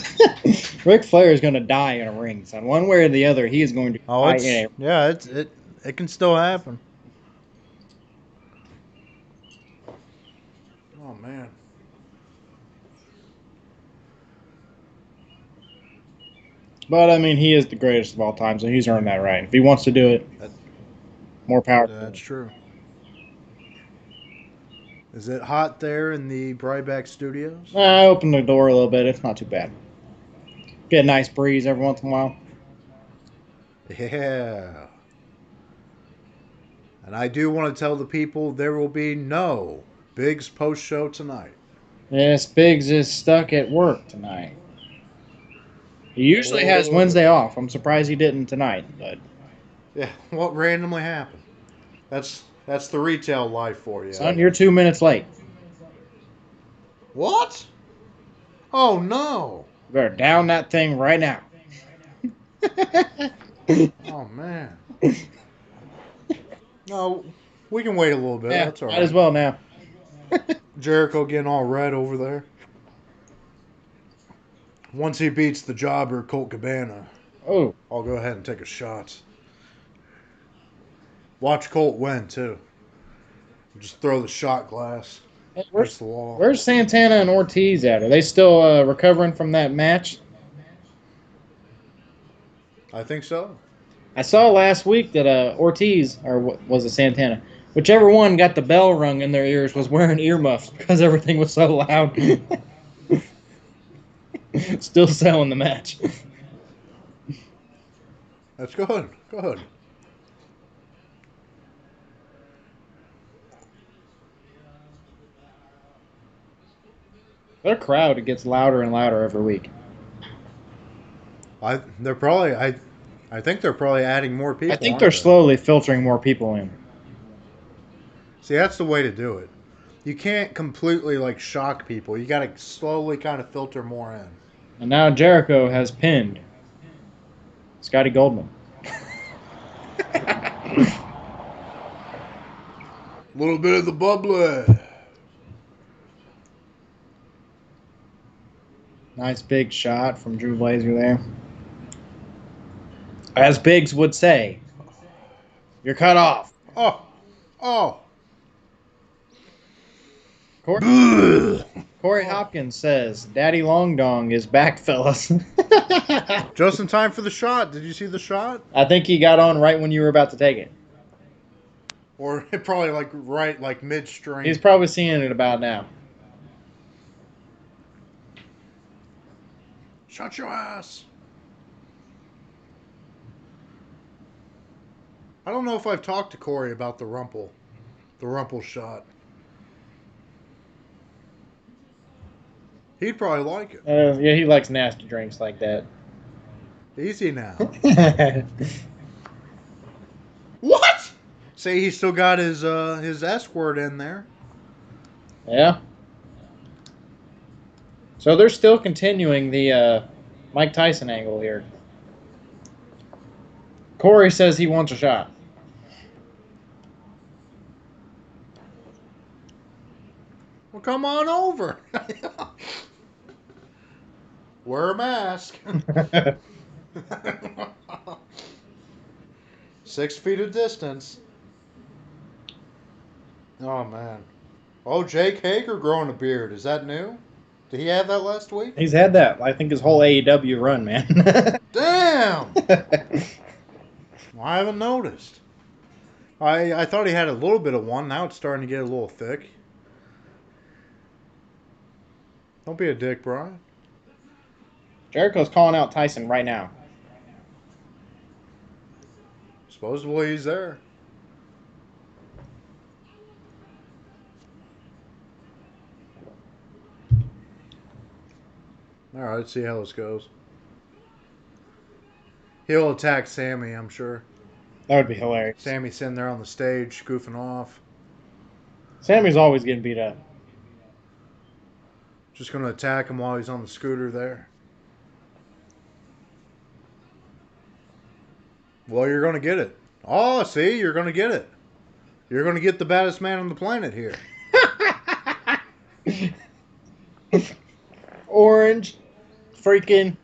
Ric Flair is going to die in a ring, son. One way or the other, he is going to Oh, die in a. it can still happen. Oh man. But I mean, he is the greatest of all time, so he's earned that right. If he wants to do it, That, more power to that's him. true. Is it hot there in the Bryback studios? I opened the door a little bit. It's not too bad. Get a nice breeze every once in a while. Yeah. And I do want to tell the people there will be no Biggs post show tonight. Yes, Biggs is stuck at work tonight. He usually has Oh. Wednesday off. I'm surprised he didn't tonight, but Yeah, what randomly happened? That's the retail life for you. son, you're 2 minutes late. What? Oh no. You better down that thing right now. Oh man. No, we can wait a little bit. Yeah, That's all might as right. well now. Jericho getting all red over there. Once he beats the jobber Colt Cabana, Oh, I'll go ahead and take a shot. Watch Colt win too. Just throw the shot glass hey, against the wall. where's Santana and Ortiz at? Are they still recovering from that match? I think so. I saw last week that Ortiz, or was it Santana? Whichever one got the bell rung in their ears was wearing earmuffs because everything was so loud. Still selling the match. That's good. Good. Their crowd gets louder and louder every week. I think they're probably adding more I people, think aren't they're they? slowly filtering more people in. See, that's the way to do it. You can't completely like shock people. You got to slowly kind of filter more in. And now Jericho has pinned Scotty Goldman. A little bit of the bubbly. Nice big shot from Drew Blazer there. As Biggs would say, you're cut off. Oh, oh. Corey Hopkins says, Daddy Long Dong is back, fellas. Just in time for the shot. Did you see the shot? I think he got on right when you were about to take it. Or probably like midstream. He's probably seeing it about now. Shut your ass. I don't know if I've talked to Corey about the Rumple shot. He'd probably like it. Yeah, he likes nasty drinks like that. Easy now. What? Say he still got his S word in there. Yeah. So they're still continuing the Mike Tyson angle here. Corey says he wants a shot. Well, come on over. Wear a mask. 6 feet of distance. Oh man. Oh, Jake Hager growing a beard. Is that new? Did he have that last week? He's had that, I think, his whole AEW run, man. Damn! I haven't noticed. I thought he had a little bit of one. Now it's starting to get a little thick. Don't be a dick, Brian. Jericho's calling out Tyson right now. Supposedly he's there. All right, let's see how this goes. He'll attack Sammy, I'm sure. That would be hilarious. Sammy's sitting there on the stage, goofing off. Sammy's always getting beat up. Just going to attack him while he's on the scooter there. Well, you're going to get it. Oh, see? You're going to get it. You're going to get the baddest man on the planet here. Orange freaking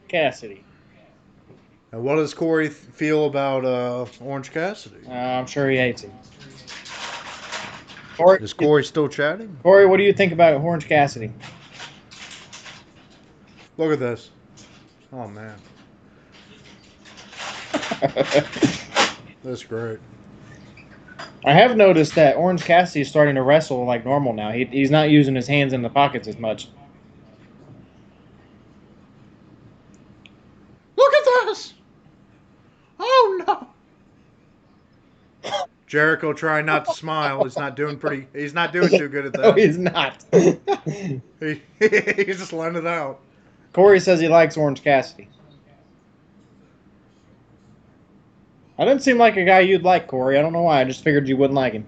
Cassidy. And what does Corey feel about Orange Cassidy? I'm sure he hates him. Corey, Is Corey still chatting? Corey, what do you think about Orange Cassidy? Look at this. Oh, man. That's great. I have noticed that Orange Cassidy is starting to wrestle like normal now. He's not using his hands in the pockets as much. Look at this! Oh, no! Jericho trying not to smile. He's not doing too good at that. No, he's not. He's just letting it out. Corey says he likes Orange Cassidy. I didn't seem like a guy you'd like, Corey. I don't know why. I just figured you wouldn't like him.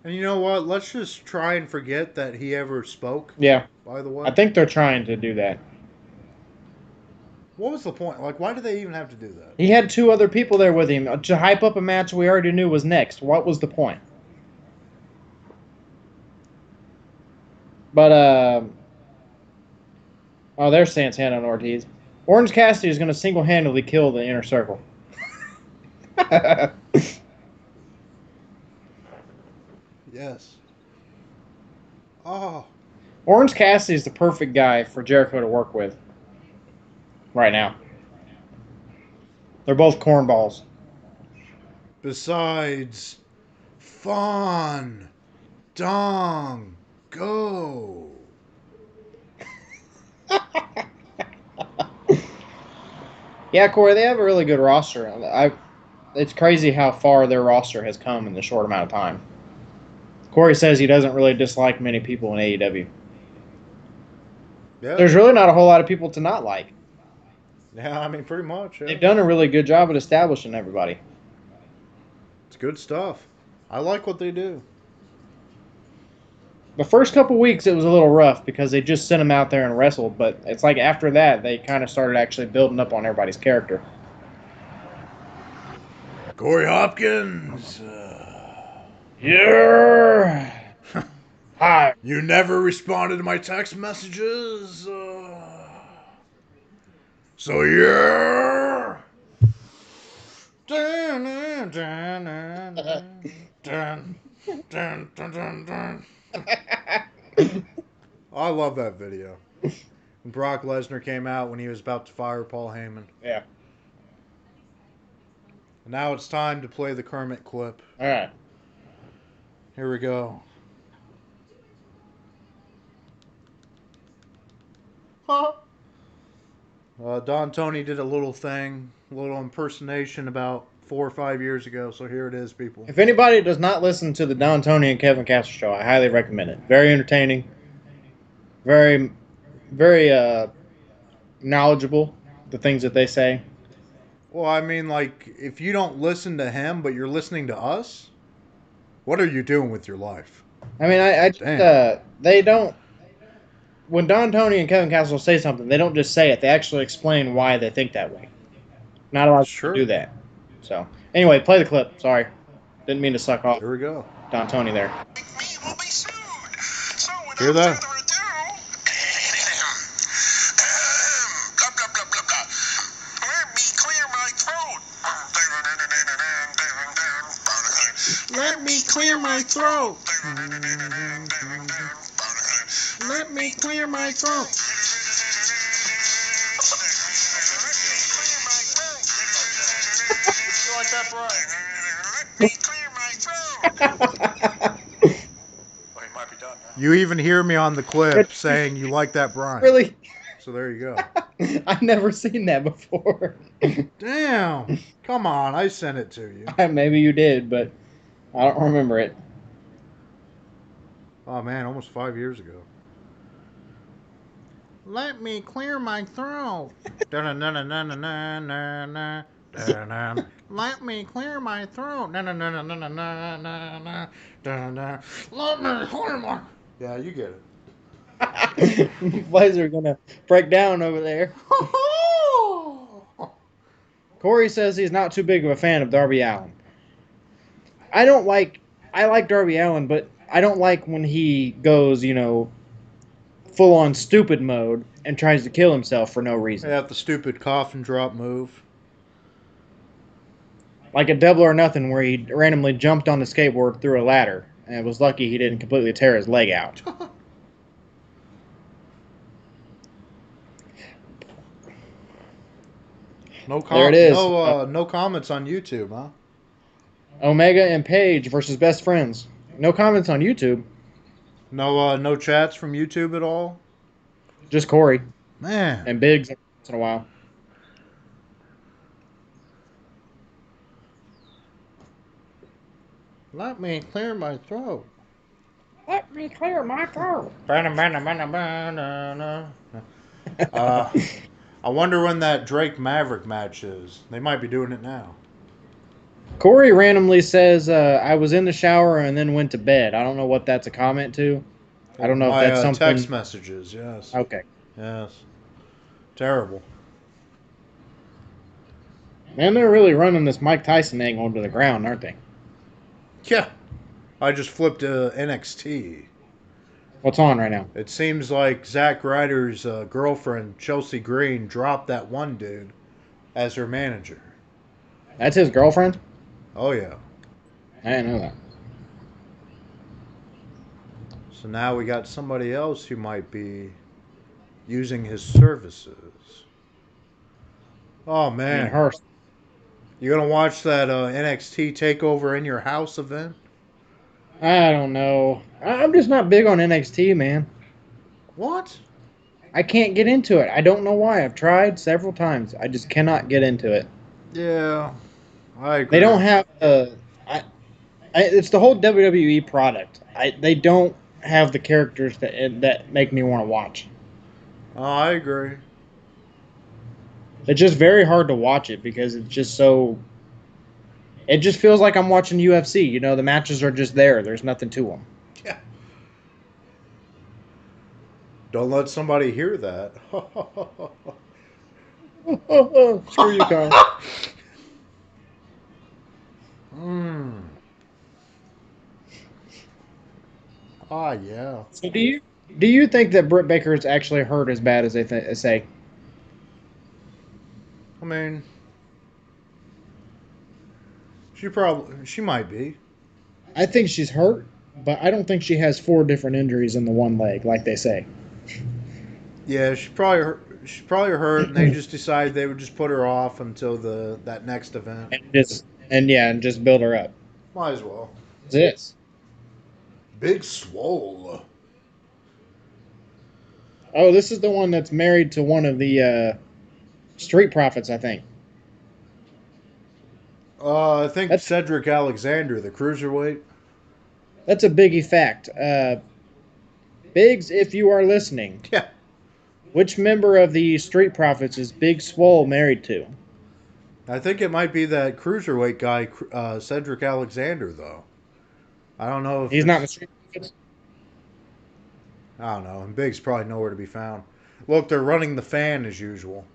And you know what? Let's just try and forget that he ever spoke. Yeah. By the way. I think they're trying to do that. What was the point? Like, why did they even have to do that? He had 2 other people there with him to hype up a match we already knew was next. What was the point? But, oh, there's Santana and Ortiz. Orange Cassidy is going to single-handedly kill the Inner Circle. Yes. Oh. Orange Cassidy is the perfect guy for Jericho to work with right now. They're both cornballs. Besides, fun, dong, go. Yeah, Corey, they have a really good roster. It's crazy how far their roster has come in the short amount of time. Corey says he doesn't really dislike many people in AEW. Yeah. There's really not a whole lot of people to not like. Yeah, I mean, pretty much. Yeah. They've done a really good job at establishing everybody. It's good stuff. I like what they do. The first couple weeks, it was a little rough because they just sent them out there and wrestled. But it's like after that, they kind of started actually building up on everybody's character. Corey Hopkins. Yeah. Hi. You never responded to my text messages. So yeah. Dun, dun, dun, dun, dun, dun, dun, dun. I love that video. When Brock Lesnar came out when he was about to fire Paul Heyman. Yeah. Now it's time to play the Kermit clip. All right. Here we go. Huh? Don Tony did a little thing, a little impersonation about 4 or 5 years ago. So here it is, people. If anybody does not listen to the Don Tony and Kevin Castle show, I highly recommend it. Very entertaining. Very, very knowledgeable, the things that they say. Well, I mean, like, if you don't listen to him, but you're listening to us, what are you doing with your life? I mean, they don't. When Don Tony and Kevin Castle say something, they don't just say it. They actually explain why they think that way. Not a lot of people do that. So, anyway, play the clip. Sorry. Didn't mean to suck off. Here we go. Don Tony there. Hear that? Let me clear my throat. Let me clear my throat. You like that, Brian? Let me clear my throat. Well, he might be done now. You even hear me on the clip saying you like that, Brian. Really? So there you go. I've never seen that before. Damn. Come on. I sent it to you. Maybe you did, but I don't remember it. Oh, man. Almost 5 years ago. Let me clear my throat. Da-na-na-na-na-na-na-na. Da-na. Let me clear my throat. Na-na-na-na-na-na-na-na. Da-na. Let me clear my. Yeah, you get Blazer gonna break down over there. it. Corey says he's not too big of a fan of Darby Allin. I don't like. I like Darby Allin, but I don't like when he goes, full on stupid mode and tries to kill himself for no reason. Yeah, the stupid coffin drop move. Like a double or nothing where he randomly jumped on the skateboard through a ladder and was lucky he didn't completely tear his leg out. There it is. No comments on YouTube, huh? Omega and Paige versus Best Friends. No comments on YouTube. No chats from YouTube at all. Just Corey Man, and Biggs once in a while. let me clear my throat. Let me clear my throat. Uh, I wonder when that Drake Maverick match is. They might be doing it now. Corey randomly says, I was in the shower and then went to bed. I don't know what that's a comment to. I don't know if that's something. Text messages, yes. Okay. Yes. Terrible. Man, they're really running this Mike Tyson angle into the ground, aren't they? Yeah. I just flipped to NXT. What's on right now? It seems like Zack Ryder's girlfriend, Chelsea Green, dropped that one dude as her manager. That's his girlfriend? Oh, yeah. I didn't know that. So now we got somebody else who might be using his services. Oh, I mean, man. her. You gonna watch that NXT Takeover in your house event? I don't know. I'm just not big on NXT, man. What? I can't get into it. I don't know why. I've tried several times. I just cannot get into it. Yeah, I agree. They don't have it's the whole WWE product. They don't have the characters that make me want to watch. Oh, I agree. It's just very hard to watch it because it's just so. It just feels like I'm watching UFC. The matches are just there. There's nothing to them. Yeah. Don't let somebody hear that. Screw you, Kyle. Hmm. Ah, yeah. So do you think that Britt Baker is actually hurt as bad as they say? I mean, she might be. I think she's hurt, but I don't think she has 4 different injuries in the one leg, like they say. Yeah, she's probably hurt, and they just decided they would just put her off until that next event. And just build her up. Might as well. This. Big Swole. Oh, this is the one that's married to one of the Street Profits, I think. I think That's Cedric Alexander, the cruiserweight. that's a biggie fact. Biggs, if you are listening, Yeah, which member of the Street Profits is Big Swole married to? I think it might be that cruiserweight guy, Cedric Alexander, though. I don't know if He's not in the it's. Street Profits? I don't know. And Big's probably nowhere to be found. Look, they're running the fan as usual.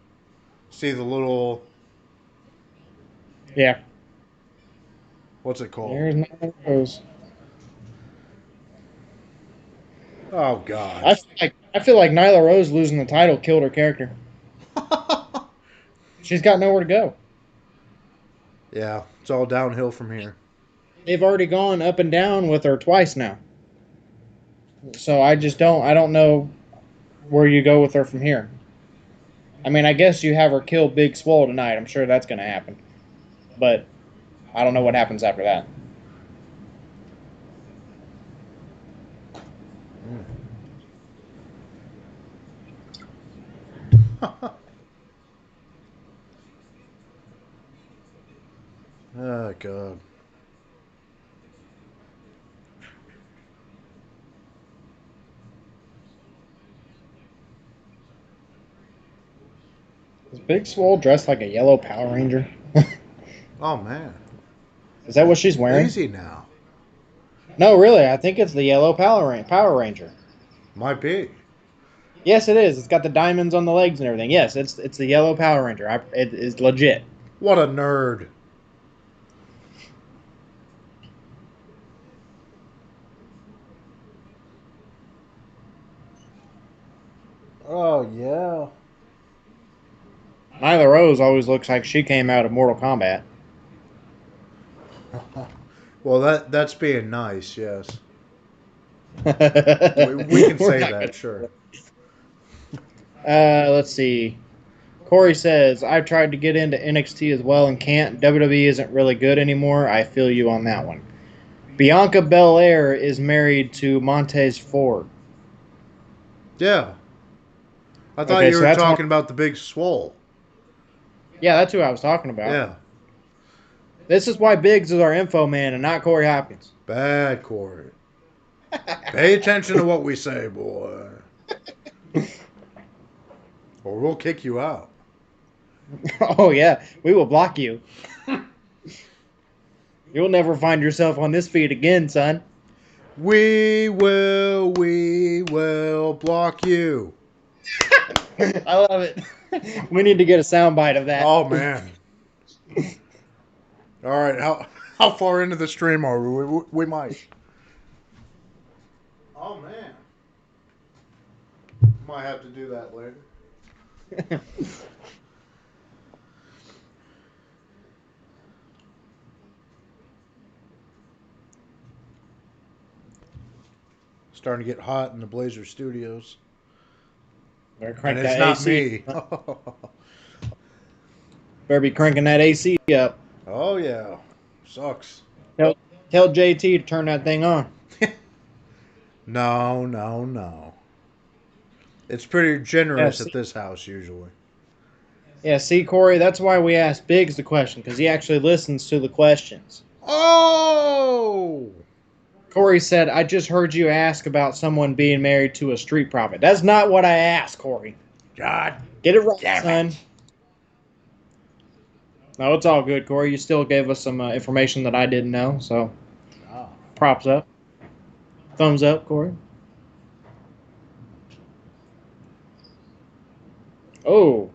See the little. Yeah. What's it called? There's Nyla Rose. Oh, God. I feel like Nyla Rose losing the title killed her character. She's got nowhere to go. Yeah, it's all downhill from here. They've already gone up and down with her twice now. So I don't know where you go with her from here. I mean, I guess you have her kill Big Swole tonight. I'm sure that's going to happen. But I don't know what happens after that. Oh, God. Big Swole dressed like a yellow Power Ranger? Oh man, Is that what she's wearing? easy now. No, really. I think it's the yellow Power Ranger. Might be. Yes, it is. It's got the diamonds on the legs and everything. Yes, it's the yellow Power Ranger. It is legit. What a nerd. Oh yeah. Nyla Rose always looks like she came out of Mortal Kombat. Well, that's being nice. Yes. We can We're say not that. gonna- Sure. Let's see. Corey says, I've tried to get into NXT as well and can't. WWE isn't really good anymore. I feel you on that one. Bianca Belair is married to Montez Ford. Yeah. I thought Okay, you so were that's talking about the Big Swole. Yeah, that's who I was talking about. Yeah. This is why Biggs is our info man and not Corey Hopkins. Bad Corey. Pay attention to what we say, boy. Or we'll kick you out. Oh, yeah. We will block you. You'll never find yourself on this feed again, son. We will block you. I love it. We need to get a soundbite of that. Oh, man. All right, how far into the stream are we? We might. Oh, man. Might have to do that later. Starting to get hot in the Blazer studios. Better crank And it's that not AC. me. Better be cranking that AC up. Oh, yeah. Sucks. Tell JT to turn that thing on. No. It's pretty generous Yes. at this house, usually. Yeah, see, Corey, that's why we asked Biggs the question, because he actually listens to the questions. Oh! Corey said, I just heard you ask about someone being married to a street prophet. That's not what I asked, Corey. God. Get it right, Damn son. it. No, it's all good, Corey. You still gave us some information that I didn't know, so Oh. props up. Thumbs up, Corey. Oh,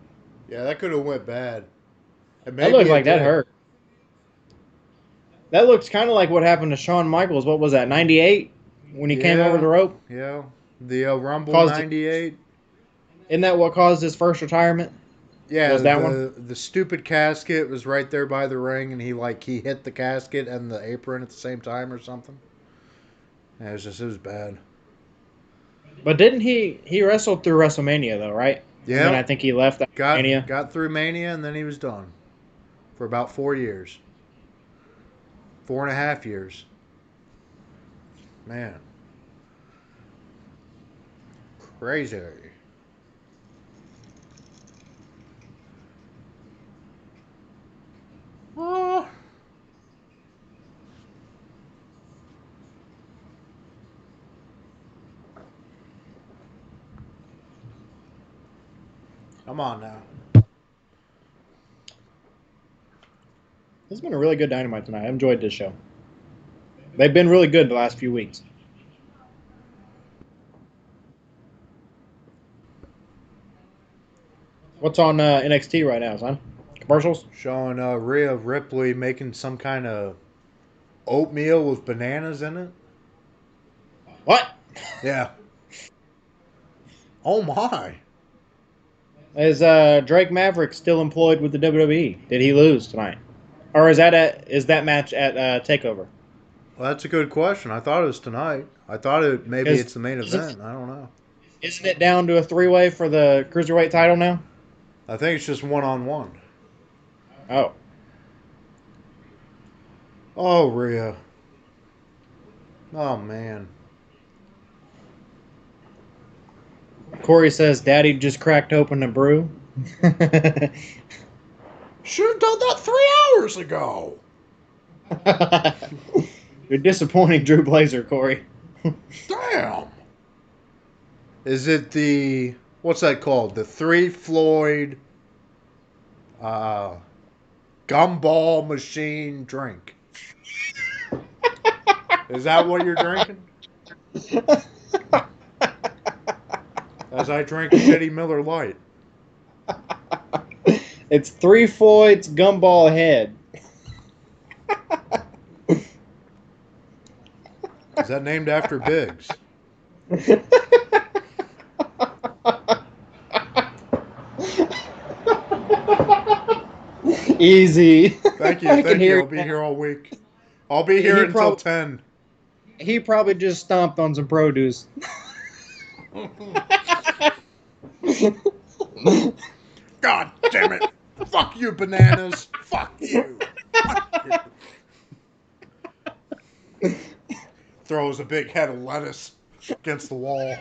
Yeah, that could have went bad. And that looked it like that did. hurt. That looks kind of like what happened to Shawn Michaels. What was that, 98? When he came over the rope? Yeah. The Rumble Caused 98. Isn't that what caused his first retirement? Yeah, Was that one? the stupid casket was right there by the ring, and he hit the casket and the apron at the same time or something. Yeah, it was bad. But didn't he wrestled through WrestleMania though, right? Yeah. And then I think he left after Mania. Got through Mania, and then he was done for about 4 years. 4.5 years. Man. Crazy. Oh. Come on now. This has been a really good Dynamite tonight. I enjoyed this show. They've been really good the last few weeks. What's on NXT right now, son? Commercials? Showing Rhea Ripley making some kind of oatmeal with bananas in it. What? Yeah. Oh my. Is Drake Maverick still employed with the WWE? Did he lose tonight, or is that match at Takeover? Well, that's a good question. I thought it was tonight. I thought maybe it's the main event. I don't know. Isn't it down to a 3-way for the Cruiserweight title now? I think it's just 1-on-1. Oh. Oh, Rhea. Oh, man. Corey says Daddy just cracked open a brew. Should have done that 3 hours ago. You're disappointing Drew Blazer, Corey. Damn. Is it what's that called? The 3 Floyd Gumball machine drink. Is that what you're drinking? As I drink shitty Miller Lite. It's 3 Floyd's Gumball Head. Is that named after Biggs? Easy. Thank you, I can thank hear you. it I'll be now. here all week. I'll be here He until prob- 10. He probably just stomped on some produce. God damn it. Fuck you, bananas. Fuck you. Fuck you. Throws a big head of lettuce against the wall.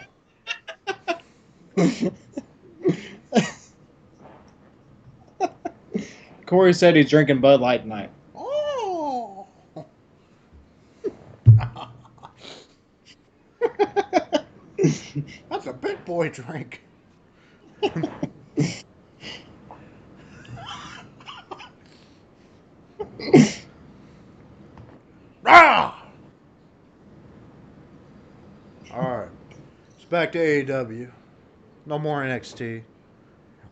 Corey said he's drinking Bud Light tonight. Oh. That's a big boy drink. Ah! Alright. It's back to AEW. No more NXT.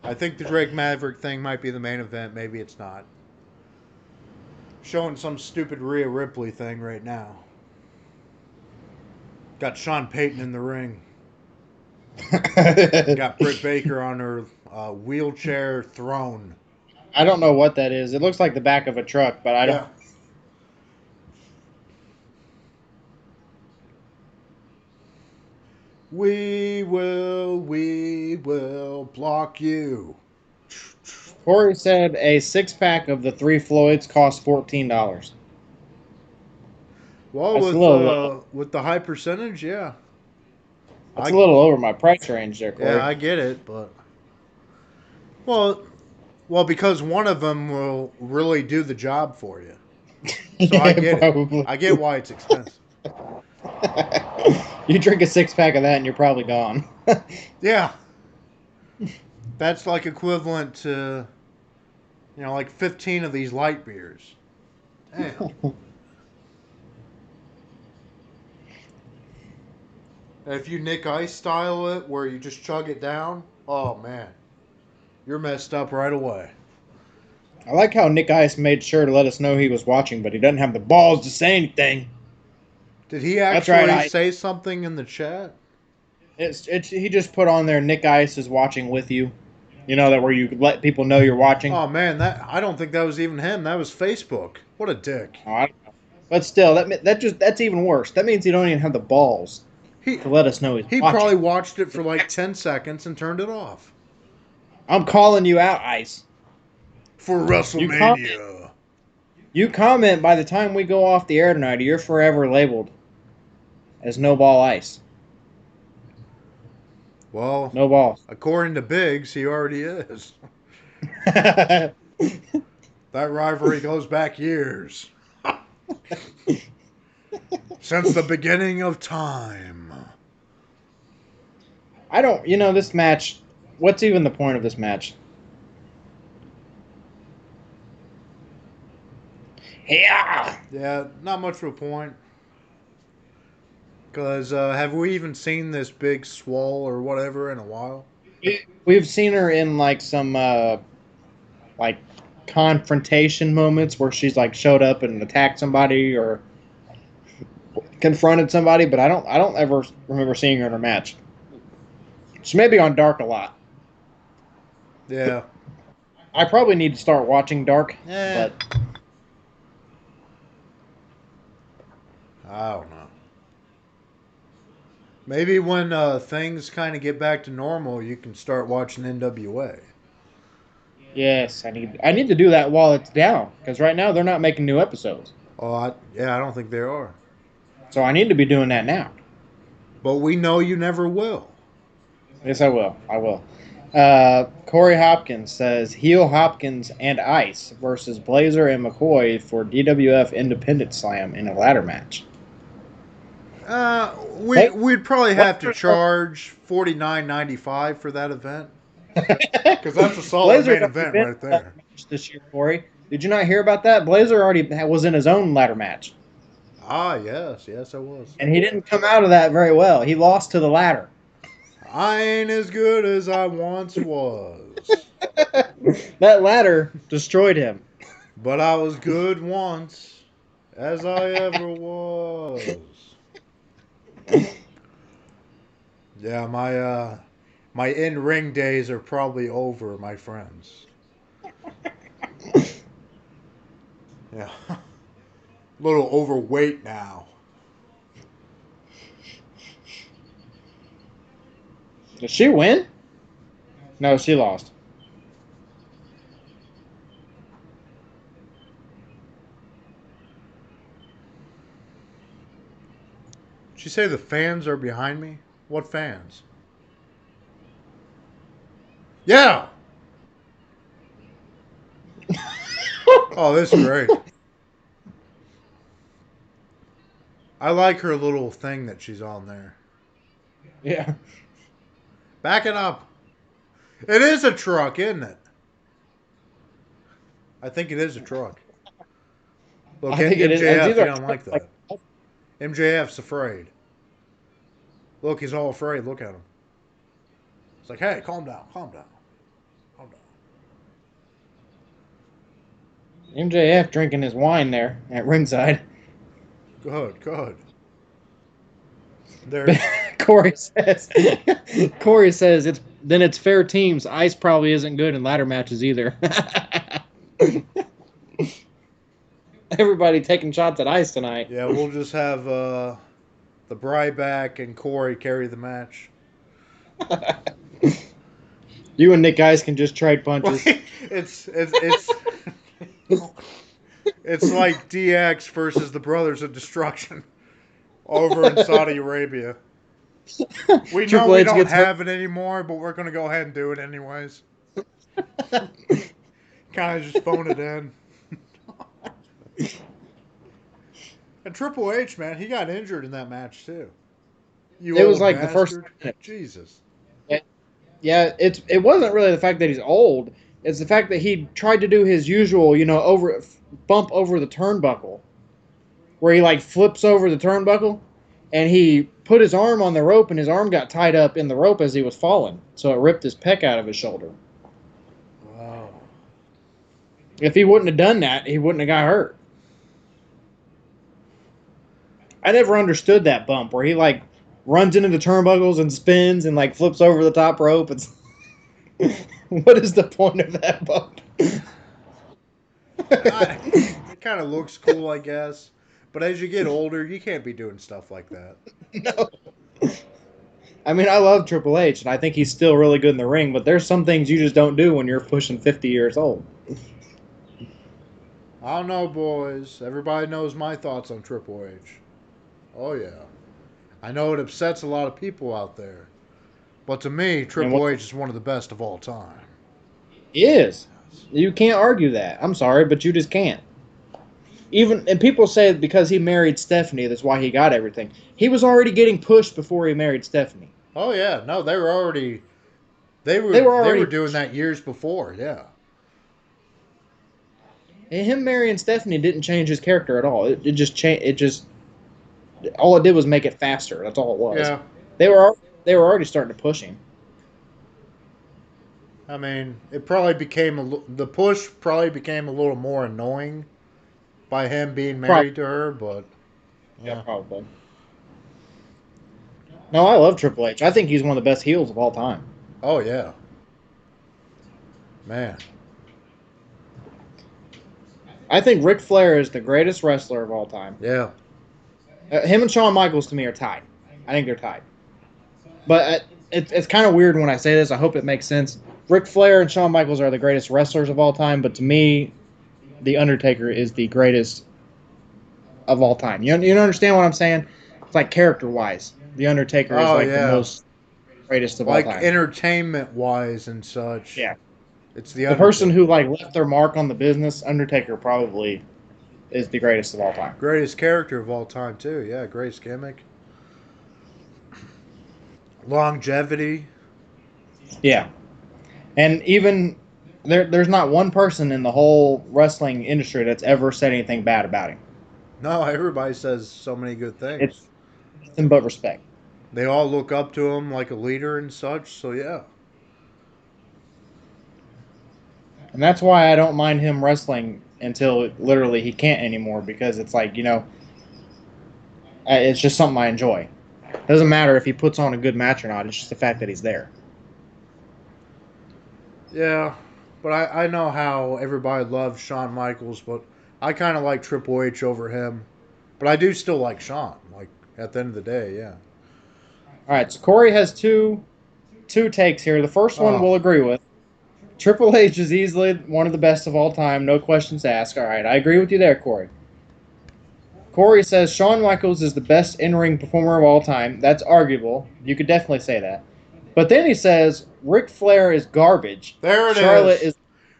I think the Drake Maverick thing might be the main event. Maybe it's not. Showing some stupid Rhea Ripley thing right now. Got Sean Payton in the ring. Got Britt Baker on her wheelchair throne. I don't know what that is. It looks like the back of a truck, but I don't. Yeah. We will block you. Corey said a 6-pack of the 3 Floyds costs $14. Well, That's a little low. with the high percentage, yeah. It's a little over my price range there, Corey. Yeah, I get it, but well, because one of them will really do the job for you. So I get probably. it. I get why it's expensive. You drink a 6-pack of that and you're probably gone. Yeah. That's like equivalent to, like 15 of these light beers. Damn. If you Nick Ice style it, where you just chug it down, oh man, you're messed up right away. I like how Nick Ice made sure to let us know he was watching, but he doesn't have the balls to say anything. Did he That's actually right, say something in the chat? He just put on there, Nick Ice is watching with you. You know, that where you let people know you're watching. Oh man, I don't think that was even him. That was Facebook. What a dick. Oh, I don't know. But still, that's even worse. That means you don't even have the balls to let us know he's He watching. probably watched it for like 10 seconds and turned it off. I'm calling you out, Ice. For WrestleMania. You comment by the time we go off the air tonight, you're forever labeled as No Ball Ice. Well, no balls. According to Biggs, he already is. That rivalry goes back years. Since the beginning of time. I don't, this match, what's even the point of this match? Yeah. Yeah, not much of a point. Because have we even seen this big swole or whatever in a while? We've seen her in like some like confrontation moments where she's like showed up and attacked somebody or confronted somebody, but I don't ever remember seeing her in a match. She may be on Dark a lot. Yeah. I probably need to start watching Dark, but I don't know. Maybe when things kind of get back to normal, you can start watching NWA. yes, I need to do that while it's down, because right now they're not making new episodes. Oh, I don't think they are. So I need to be doing that now. But we know you never will. Yes, I will. I will. Corey Hopkins says heel Hopkins and Ice versus Blazer and McCoy for DWF Independent Slam in a ladder match. We'd probably have to charge $49.95 for that event. Because that's a solid Blazer's main already event been right in a ladder there. match this year, Corey. Did you not hear about that? Blazer already was in his own ladder match, Ah, yes, yes, I was. and he didn't come out of that very well. He lost to the ladder. I ain't as good as I once was, That ladder destroyed him. but I was good once, as I ever was. Yeah, my in ring days are probably over, my friends. Yeah, a little overweight now. Did she win? No, she lost. Did you say the fans are behind me? What fans? Yeah. Oh, this is great. I like her little thing that she's on there. Yeah. Back it up. It is a truck, isn't it? I think it is a truck. Look, I think it is. It's MJF, he either don't like that. MJF's afraid. Look, he's all afraid. Look at him. It's like, hey, calm down, calm down, calm down. MJF drinking his wine there at ringside. Good, good. There. Corey says it's fair teams. Ice probably isn't good in ladder matches either. Everybody taking shots at Ice tonight. Yeah, we'll just have the Bryback and Corey carry the match. You and Nick Ice can just trade punches. it's it's like DX versus the Brothers of Destruction over in Saudi Arabia. We know Triple we H don't gets have it anymore, but we're gonna go ahead and do it anyways. Kind of just phone it in. And Triple H, man, he got injured in that match too. You It was old like the bastard. first minute. Jesus. Yeah, it wasn't really the fact that he's old. It's the fact that he tried to do his usual, bump over the turnbuckle, where he like flips over the turnbuckle, and he put his arm on the rope, and his arm got tied up in the rope as he was falling, so it ripped his pec out of his shoulder. Wow. If he wouldn't have done that, he wouldn't have got hurt. I never understood that bump where he like runs into the turnbuckles and spins and like flips over the top rope. It's what is the point of that bump? It kind of looks cool, I guess. But as you get older, you can't be doing stuff like that. No. I mean, I love Triple H, and I think he's still really good in the ring, but there's some things you just don't do when you're pushing 50 years old. I don't know, boys. Everybody knows my thoughts on Triple H. Oh, yeah. I know it upsets a lot of people out there. But to me, Triple H is one of the best of all time. He is. You can't argue that. I'm sorry, but you just can't. And people say because he married Stephanie, that's why he got everything. He was already getting pushed before he married Stephanie. Oh yeah, no, they were doing that years before, yeah. And him marrying Stephanie didn't change his character at all. It just changed. All it did was make it faster. That's all it was. Yeah. They were already starting to push him. I mean, the push probably became a little more annoying by him being married to her, but yeah, probably. No, I love Triple H. I think he's one of the best heels of all time. Oh yeah, man. I think Ric Flair is the greatest wrestler of all time. Yeah. Him and Shawn Michaels to me are tied. I think they're tied. But it's kind of weird when I say this. I hope it makes sense. Ric Flair and Shawn Michaels are the greatest wrestlers of all time, but to me, The Undertaker is the greatest of all time. You understand what I'm saying? It's like character-wise. The Undertaker is the most greatest of all time. Like entertainment-wise and such. Yeah. It's the person who like left their mark on the business, Undertaker probably is the greatest of all time. Greatest character of all time, too. Yeah, greatest gimmick. Longevity. Yeah. And even there's not one person in the whole wrestling industry that's ever said anything bad about him. No, everybody says so many good things. It's nothing but respect. They all look up to him like a leader and such. So yeah. And that's why I don't mind him wrestling until literally he can't anymore, because it's like, it's just something I enjoy. Doesn't matter if he puts on a good match or not. It's just the fact that he's there. Yeah, but I know how everybody loves Shawn Michaels, but I kind of like Triple H over him. But I do still like Shawn. Like at the end of the day, yeah. All right, so Corey has two takes here. The first one Oh, we'll agree with. Triple H is easily one of the best of all time, no questions asked. All right, I agree with you there, Corey. Corey says Shawn Michaels is the best in-ring performer of all time. That's arguable. You could definitely say that. But then he says Ric Flair is garbage. there it Charlotte is. is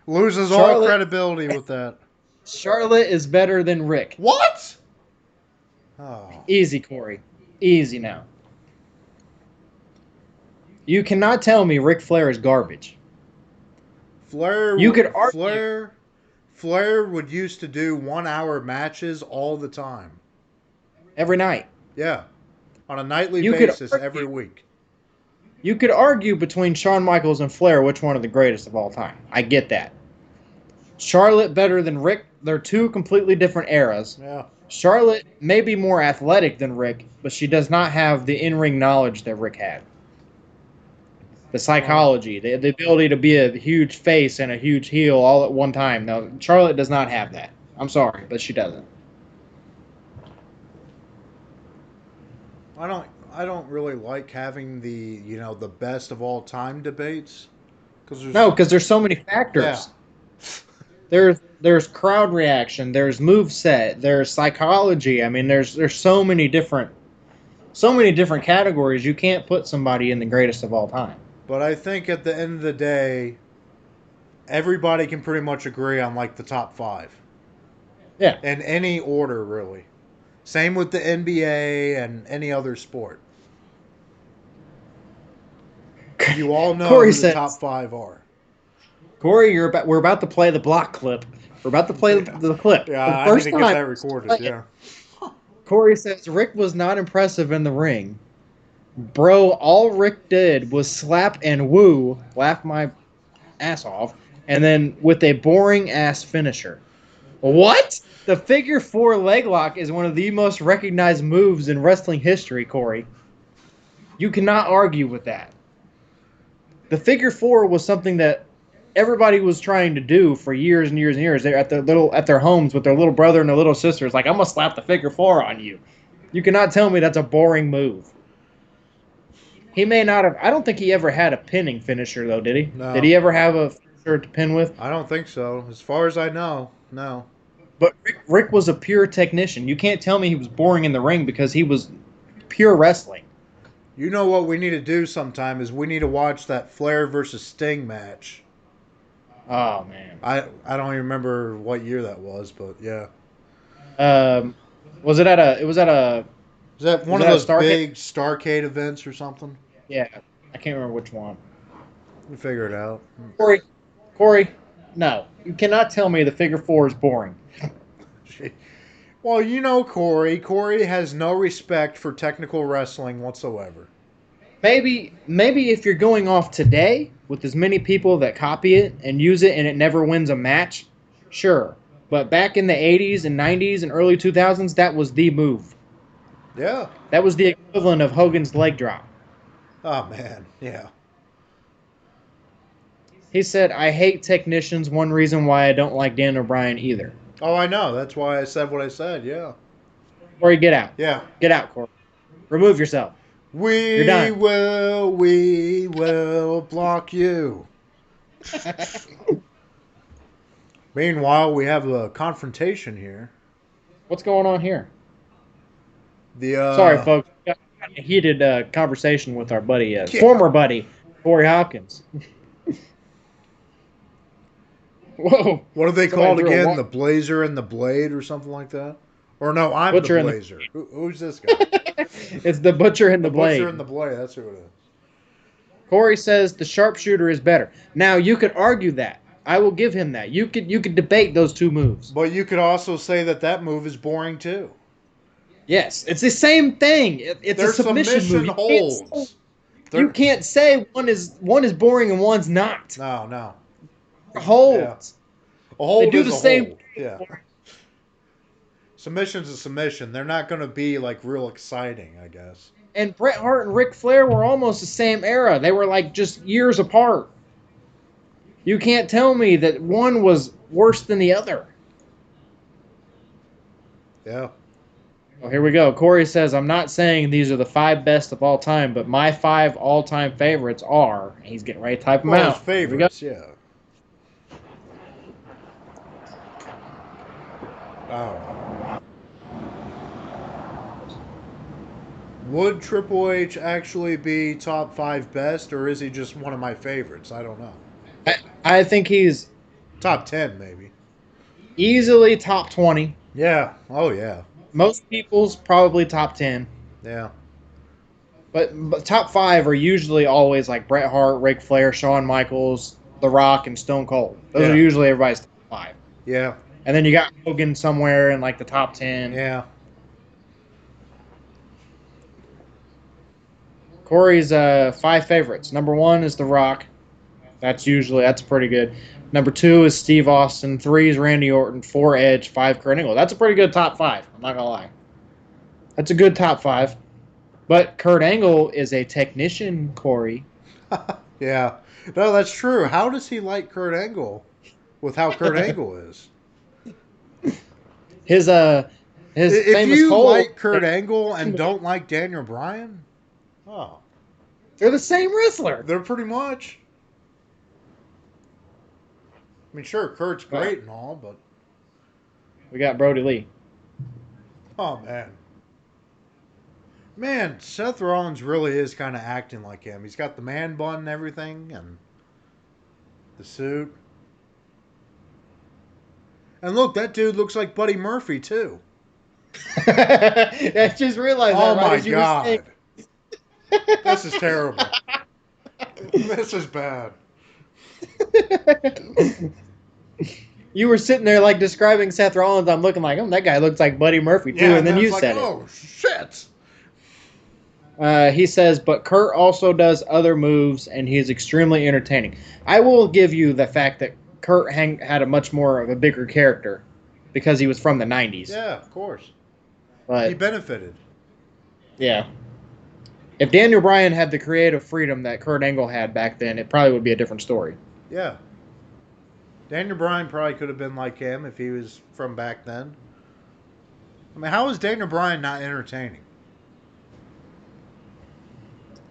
Loses all Charlotte. credibility with that. Charlotte is better than Rick. What? Oh. Easy, Corey. Easy now. You cannot tell me Ric Flair is garbage. You could argue. Flair would used to do 1 hour matches all the time. Every night. Yeah. On a nightly You could basis argue- every week. You could argue between Shawn Michaels and Flair which one of the greatest of all time. I get that. Charlotte better than Rick. They're two completely different eras. Yeah. Charlotte may be more athletic than Rick, but she does not have the in-ring knowledge that Rick had. The psychology, the ability to be a huge face and a huge heel all at one time. Now, Charlotte does not have that. I'm sorry, but she doesn't. I don't really like having the best of all time debates Because there's so many factors. Yeah. There's crowd reaction, there's move set, there's psychology. I mean, there's so many different categories. You can't put somebody in the greatest of all time. But I think at the end of the day, everybody can pretty much agree on like the top 5. Yeah. In any order, really. Same with the NBA and any other sport. You all know Corey who the says, top 5 are. Corey, we're about to play the block clip. We're about to play the clip. Yeah, The I first need to time get that recorded, yeah. Corey says Rick was not impressive in the ring. Bro, all Rick did was slap and woo, laugh my ass off, and then with a boring ass finisher. What? The figure 4 leg lock is one of the most recognized moves in wrestling history, Corey. You cannot argue with that. The figure 4 was something that everybody was trying to do for years and years and years. They're at their homes with their little brother and their little sisters. Like, I'm gonna slap the figure 4 on you. You cannot tell me that's a boring move. He may not have. I don't think he ever had a pinning finisher though, did he? No. Did he ever have a finisher to pin with? I don't think so. As far as I know, no. But Rick was a pure technician. You can't tell me he was boring in the ring because he was pure wrestling. You know what we need to do sometime is we need to watch that Flair versus Sting match. Oh man. I don't even remember what year that was, but yeah. Was it at a? It was at a. Is that one of those big Starrcade events or something? Yeah, I can't remember which one. You figure it out. Corey, no, you cannot tell me the figure 4 is boring. Well, you know Corey. Corey has no respect for technical wrestling whatsoever. Maybe if you're going off today with as many people that copy it and use it and it never wins a match, sure. But back in the 80s and 90s and early 2000s, that was the move. Yeah. That was the equivalent of Hogan's leg drop. Oh, man. Yeah. He said, I hate technicians. One reason why I don't like Dan O'Brien either. Oh, I know. That's why I said what I said. Yeah. Corey, get out. Yeah. Get out, Corey. Remove yourself. We will block you. Meanwhile, we have a confrontation here. What's going on here? The Sorry, folks. We got a heated conversation with our buddy, former buddy, Corey Hopkins. Whoa. What are they called again? The Blazer and the Blade or something like that? Or no, I'm Butcher the Blazer. Who's this guy? It's the Butcher and the Blade. Butcher and the Blade, that's who it is. Corey says the sharpshooter is better. Now you could argue that. I will give him that. You could debate those two moves. But you could also say that move is boring too. Yes, it's the same thing. It's They're a submission move. holds. You can't say one is boring and one's not. No. Holds. Yeah. A hold they do is the a same. hold. Yeah. Submission's a submission. They're not going to be like real exciting, I guess. And Bret Hart and Ric Flair were almost the same era. They were like just years apart. You can't tell me that one was worse than the other. Yeah. Well, here we go. Corey says, I'm not saying these are the 5 best of all time, but my 5 all-time favorites are, and he's getting ready to type them out. Favorites, yeah. Oh. Would Triple H actually be top 5 best, or is he just one of my favorites? I don't know. I think he's top 10, maybe. Easily top 20. Yeah. Oh, yeah. Most people's probably top 10. Yeah. But top 5 are usually always like Bret Hart, Ric Flair, Shawn Michaels, The Rock, and Stone Cold. Those are usually everybody's top 5. Yeah. And then you got Hogan somewhere in like the top 10. Yeah. Corey's 5 favorites. Number 1 is The Rock. That's pretty good. Number 2 is Steve Austin. 3 is Randy Orton. 4 Edge. 5 Kurt Angle. That's a pretty good top 5. I'm not gonna lie. That's a good top 5. But Kurt Angle is a technician, Corey. Yeah. No, that's true. How does he like Kurt Angle with how Kurt Angle is? His if famous you Cole, like Kurt Angle and don't like Daniel Bryan, oh, they're the same wrestler. They're pretty much. I mean, sure, Kurt's great and all, but we got Brody Lee. Oh man, Seth Rollins really is kind of acting like him. He's got the man bun and everything, and the suit. And look, that dude looks like Buddy Murphy too. I just realized that. Oh right my god. This is terrible. This is bad. You were sitting there like describing Seth Rollins. I'm looking like, that guy looks like Buddy Murphy too. Yeah, and then you like, said oh, shit. He says, but Kurt also does other moves, and he's extremely entertaining. I will give you the fact that Kurt had a much more of a bigger character because he was from the 90s. Yeah, of course. But he benefited. Yeah. If Daniel Bryan had the creative freedom that Kurt Angle had back then, it probably would be a different story. Yeah. Daniel Bryan probably could have been like him if he was from back then. I mean, how is Daniel Bryan not entertaining?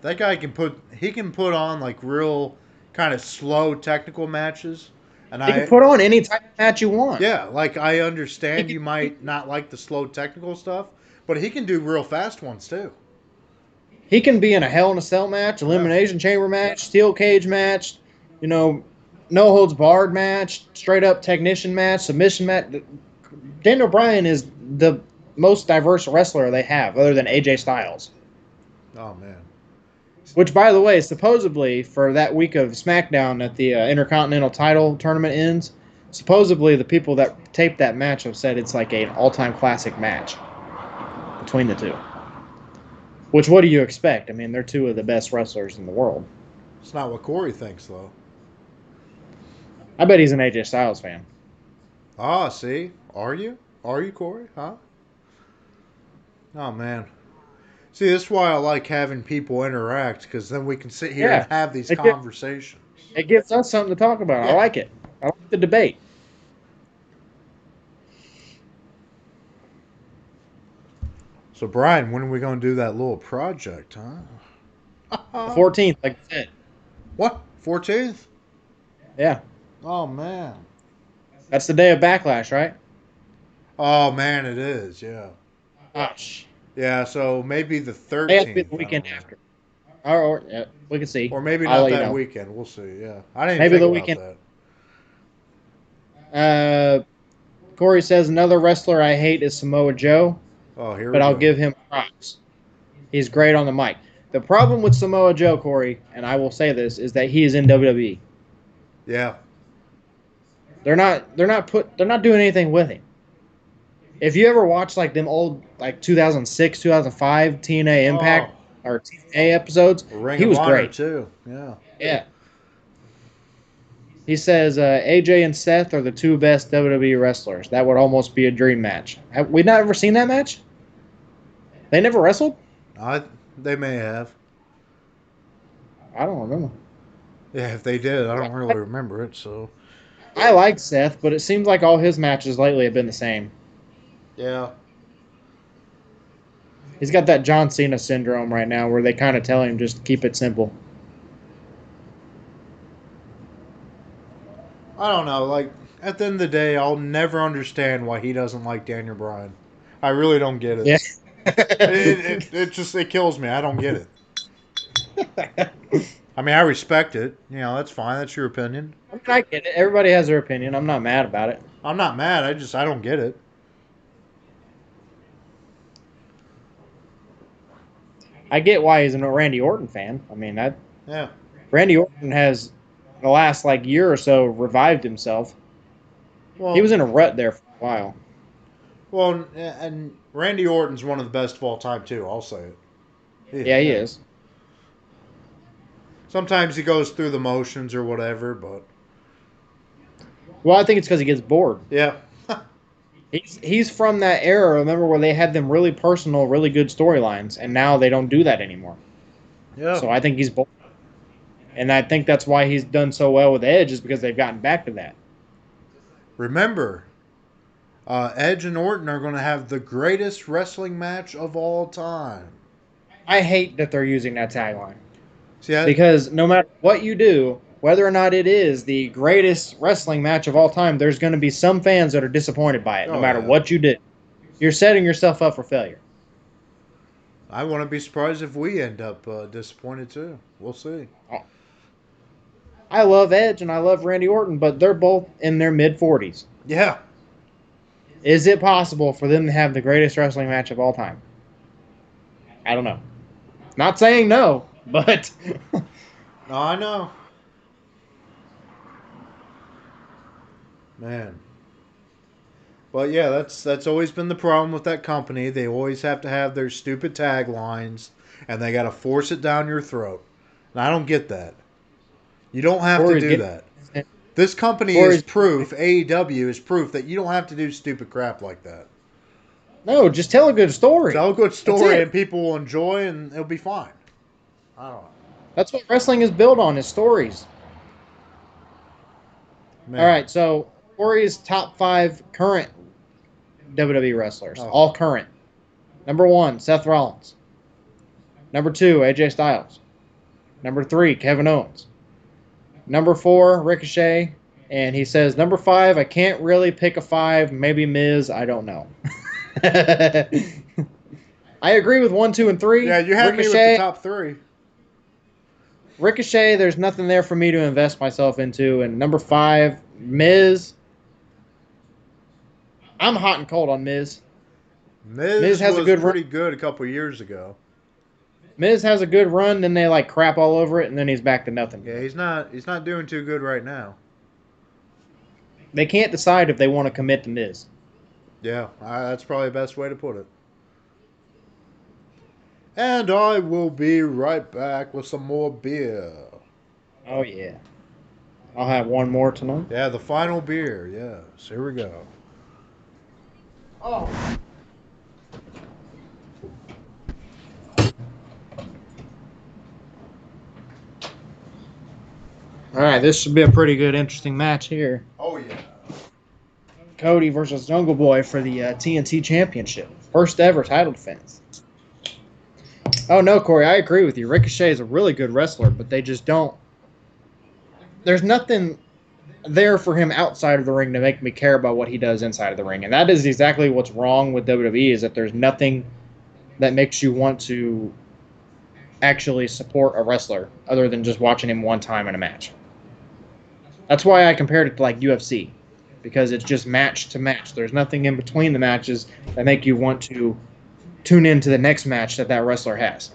That guy can put on like real kind of slow technical matches. And he can put on any type of match you want. Yeah, like I understand you might not like the slow technical stuff, but he can do real fast ones too. He can be in a Hell in a Cell match, Elimination Chamber match, Steel Cage match, no holds barred match, straight up technician match, submission match. Daniel Bryan is the most diverse wrestler they have, other than AJ Styles. Oh man. Which, by the way, supposedly for that week of SmackDown that the Intercontinental title tournament ends, supposedly the people that taped that match have said it's like an all-time classic match between the two. Which, what do you expect? I mean, they're two of the best wrestlers in the world. It's not what Corey thinks, though. I bet he's an AJ Styles fan. Ah, see? Are you? Are you, Corey? Huh? Oh, man. See, this is why I like having people interact, because then we can sit here and have these conversations. It gives us something to talk about. Yeah. I like it. I like the debate. So, Brian, when are we going to do that little project, huh? The 14th, like I said. What? 14th? Yeah. Oh, man. That's the day of Backlash, right? Oh, man, it is, yeah. Gosh. Yeah, so maybe the 13th. It has to be the weekend after. Or yeah, we can see. Or maybe not that weekend. We'll see, yeah. I didn't maybe think the about weekend. That. Corey says, another wrestler I hate is Samoa Joe. Oh, here we go. But I'll give him props. He's great on the mic. The problem with Samoa Joe, Corey, and I will say this, is that he is in WWE. Yeah. They're not doing anything with him. If you ever watch like them old like 2006, 2005 TNA Impact or TNA episodes, Ring he of was Honor great. too. Yeah. Yeah. He says AJ and Seth are the two best WWE wrestlers. That would almost be a dream match. Have we not ever seen that match? They never wrestled? They may have. I don't remember. Yeah, if they did, I don't really remember it. So. I like Seth, but it seems like all his matches lately have been the same. Yeah. He's got that John Cena syndrome right now where they kind of tell him just keep it simple. I don't know. Like, at the end of the day, I'll never understand why he doesn't like Daniel Bryan. I really don't get it. Yeah. It kills me. I don't get it. I mean, I respect it. You know, that's fine. That's your opinion. I mean, I get it. Everybody has their opinion. I'm not mad about it. I'm not mad. I don't get it. I get why he's a Randy Orton fan. I mean, Yeah. Randy Orton has, the last like year or so, revived himself. Well, He was in a rut there for a while. Well, and Randy Orton's one of the best of all time too. I'll say it. Yeah, he is. Sometimes he goes through the motions or whatever, but Well, I think it's because he gets bored. yeah, He's from that era, remember, where they had them really personal, really good storylines, and now they don't do that anymore. yeah. So I think he's bored. And I think that's why he's done so well with Edge, is because they've gotten back to that. Remember, Edge and Orton are going to have the greatest wrestling match of all time. I hate that they're using that tagline. See, Because no matter what you do, whether or not it is the greatest wrestling match of all time, there's going to be some fans that are disappointed by it, no matter what you did. You're setting yourself up for failure. I wouldn't be surprised if we end up disappointed too. We'll see. I love Edge and I love Randy Orton, but they're both in their mid-40s. Yeah. Is it possible for them to have the greatest wrestling match of all time? I don't know. Not saying no, but... No, I know. Man. But yeah, that's always been the problem with that company. They always have to have their stupid taglines, and they got to force it down your throat. And I don't get that. You don't have to do that. This company is proof, AEW is proof that you don't have to do stupid crap like that. No, just tell a good story. Tell a good story and people will enjoy and it'll be fine. I don't know. That's what wrestling is built on, is stories. Man. All right, so Corey's top 5 current WWE wrestlers, all current. Number 1, Seth Rollins. Number 2, AJ Styles. Number 3, Kevin Owens. Number 4, Ricochet. And he says, number 5, I can't really pick a 5. Maybe Miz, I don't know. I agree with 1, 2, and 3. Yeah, you had me with the top 3. Ricochet, there's nothing there for me to invest myself into. And number 5, Miz. I'm hot and cold on Miz. Miz has was pretty good a couple years ago. Miz has a good run, then they like crap all over it, and then he's back to nothing. Yeah, he's not doing too good right now. They can't decide if they want to commit to Miz. Yeah, that's probably the best way to put it. And I will be right back with some more beer. Oh, yeah. I'll have one more tonight. Yeah, the final beer. Yes, here we go. Oh. All right, this should be a pretty good, interesting match here. Oh, yeah. Cody versus Jungle Boy for the TNT Championship. First ever title defense. Oh, no, Corey, I agree with you. Ricochet is a really good wrestler, but they just don't... There's nothing there for him outside of the ring to make me care about what he does inside of the ring. And that is exactly what's wrong with WWE, is that there's nothing that makes you want to actually support a wrestler other than just watching him one time in a match. That's why I compared it to like UFC, because it's just match to match. There's nothing in between the matches that make you want to tune into the next match that wrestler has.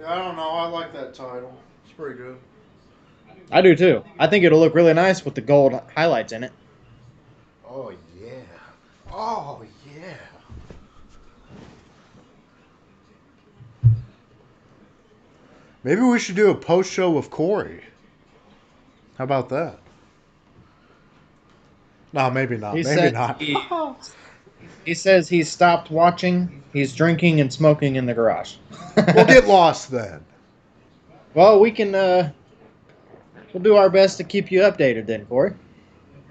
Yeah, I don't know. I like that title. It's pretty good. I do too. I think it'll look really nice with the gold highlights in it. Oh yeah. Oh yeah. Maybe we should do a post show with Corey. How about that? No, maybe not. He Maybe says not. he says he's stopped watching. He's drinking and smoking in the garage. We'll get lost then. Well, we can we'll do our best to keep you updated then, Corey,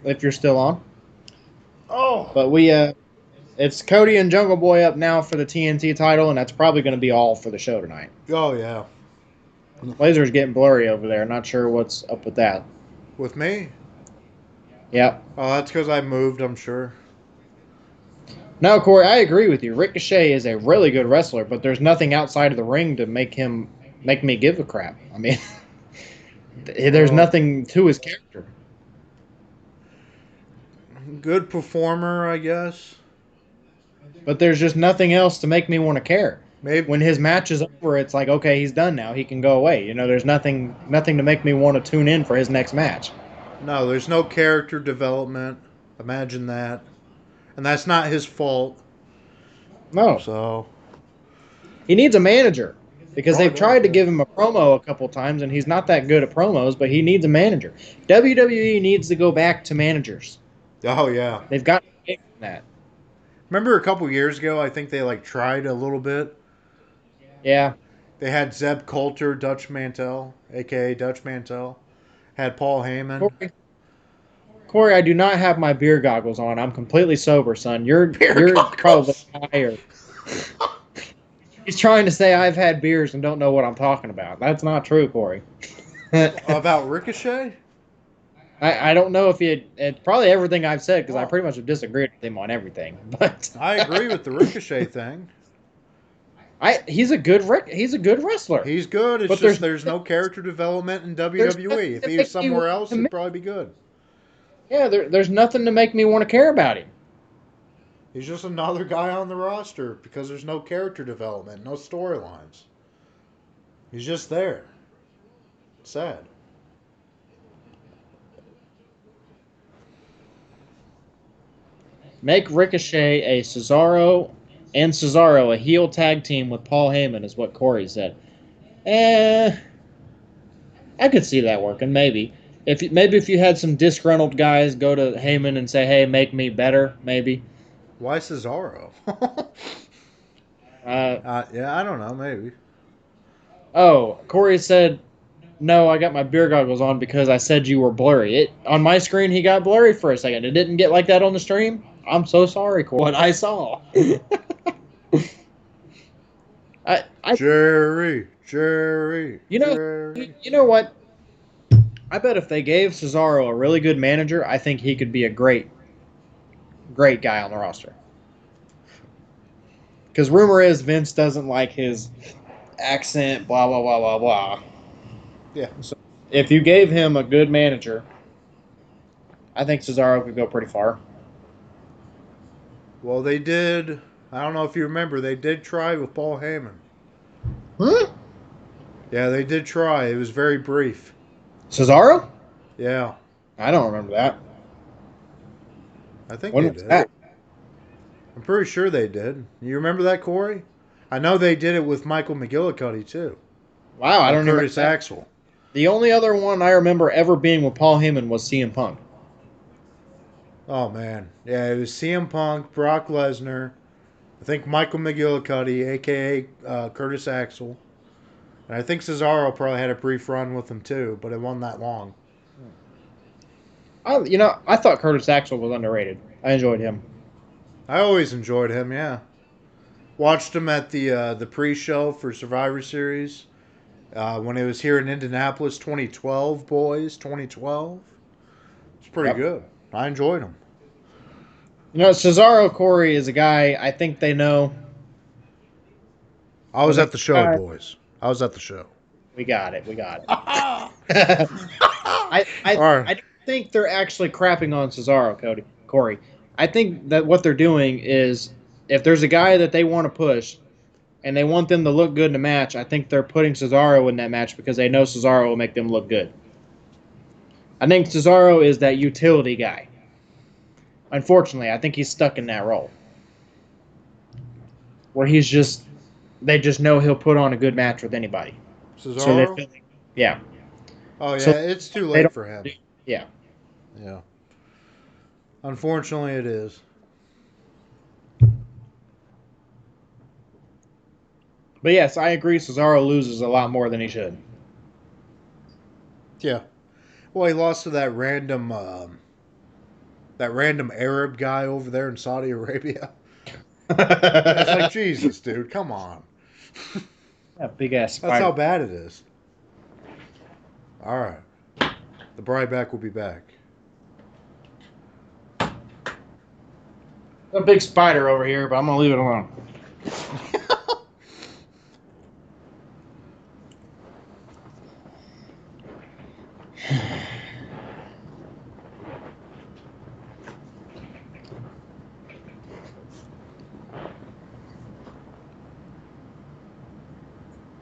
if you're still on. Oh. But we it's Cody and Jungle Boy up now for the TNT title, and that's probably going to be all for the show tonight. Oh yeah. Blazer's getting blurry over there. Not sure what's up with that. With me? Yep. Oh, that's because I moved, I'm sure. No, Corey, I agree with you. Ricochet is a really good wrestler, but there's nothing outside of the ring to make me give a crap. I mean, there's nothing to his character. Good performer, I guess. But there's just nothing else to make me want to care. Maybe When his match is over, it's like, okay, he's done now. He can go away. You know, there's nothing to make me want to tune in for his next match. no, there's no character development. Imagine that. And that's not his fault. No. So He needs a manager because Oh, they've yeah, tried to yeah. give him a promo a couple times, and he's not that good at promos, but he needs a manager. WWE needs to go back to managers. Oh yeah. They've got to get from that. Remember a couple years ago, I think they tried a little bit. Yeah. They had Zeb Coulter, Dutch Mantel, aka Dutch Mantel. Had Paul Heyman. Corey, I do not have my beer goggles on. I'm completely sober, son. You're goggles? probably higher. He's trying to say I've had beers and don't know what I'm talking about. That's not true, Corey. About Ricochet? I don't know if it's probably everything I've said because I pretty much have disagreed with him on everything. But I agree with the Ricochet thing. he's a good wrestler. He's good. It's But just there's no character development in WWE. If he was somewhere else, it'd probably be good. Yeah, there's nothing to make me want to care about him. He's just another guy on the roster because there's no character development, no storylines. He's just there. Sad. Make Ricochet a Cesaro a heel tag team with Paul Heyman is what Corey said. I could see that working, maybe. If you had some disgruntled guys go to Heyman and say, "Hey, make me better," maybe. Why Cesaro? Yeah, I don't know. Maybe. Oh, Corey said, "No, I got my beer goggles on because I said you were blurry." On my screen, he got blurry for a second. It didn't get like that on the stream. I'm so sorry, Corey. What I saw. Jerry. You know what? I bet if they gave Cesaro a really good manager, I think he could be a great guy on the roster. Because rumor is Vince doesn't like his accent, blah, blah, blah, blah, blah. Yeah. So if you gave him a good manager, I think Cesaro could go pretty far. Well, they did. I don't know if you remember. They did try with Paul Heyman. Huh? Yeah, they did try. It was very brief. Cesaro? Yeah. I don't remember that. I think When they was did. that? I'm pretty sure they did. You remember that, Corey? I know they did it with Michael McGillicuddy, too. Wow, I don't remember Curtis that. Axel. The only other one I remember ever being with Paul Heyman was CM Punk. Oh, man. Yeah, it was CM Punk, Brock Lesnar, I think Michael McGillicuddy, a.k.a. Curtis Axel. And I think Cesaro probably had a brief run with him, too, but it wasn't that long. I thought Curtis Axel was underrated. I enjoyed him. I always enjoyed him, yeah. Watched him at the pre-show for Survivor Series when it was here in Indianapolis, 2012, boys, 2012. It's pretty good. I enjoyed him. Cesaro Corey is a guy I think they know. I was at the show, boys. I was at the show. We got it. All I right. don't think they're actually crapping on Cesaro, Corey. I think that what they're doing is if there's a guy that they want to push, and they want them to look good in the match, I think they're putting Cesaro in that match because they know Cesaro will make them look good. I think Cesaro is that utility guy. Unfortunately, I think he's stuck in that role. Where they just know he'll put on a good match with anybody. So they Cesaro? feel like, yeah. Oh, So yeah, it's too they late don't, for him. yeah. Yeah. Unfortunately, it is. But yes, I agree. Cesaro loses a lot more than he should. Yeah. Well, he lost to that random Arab guy over there in Saudi Arabia. It's like, Jesus, dude, come on. That big ass That's spider. how bad it is. All right. The Bryback will be back. A big spider over here, but I'm gonna leave it alone.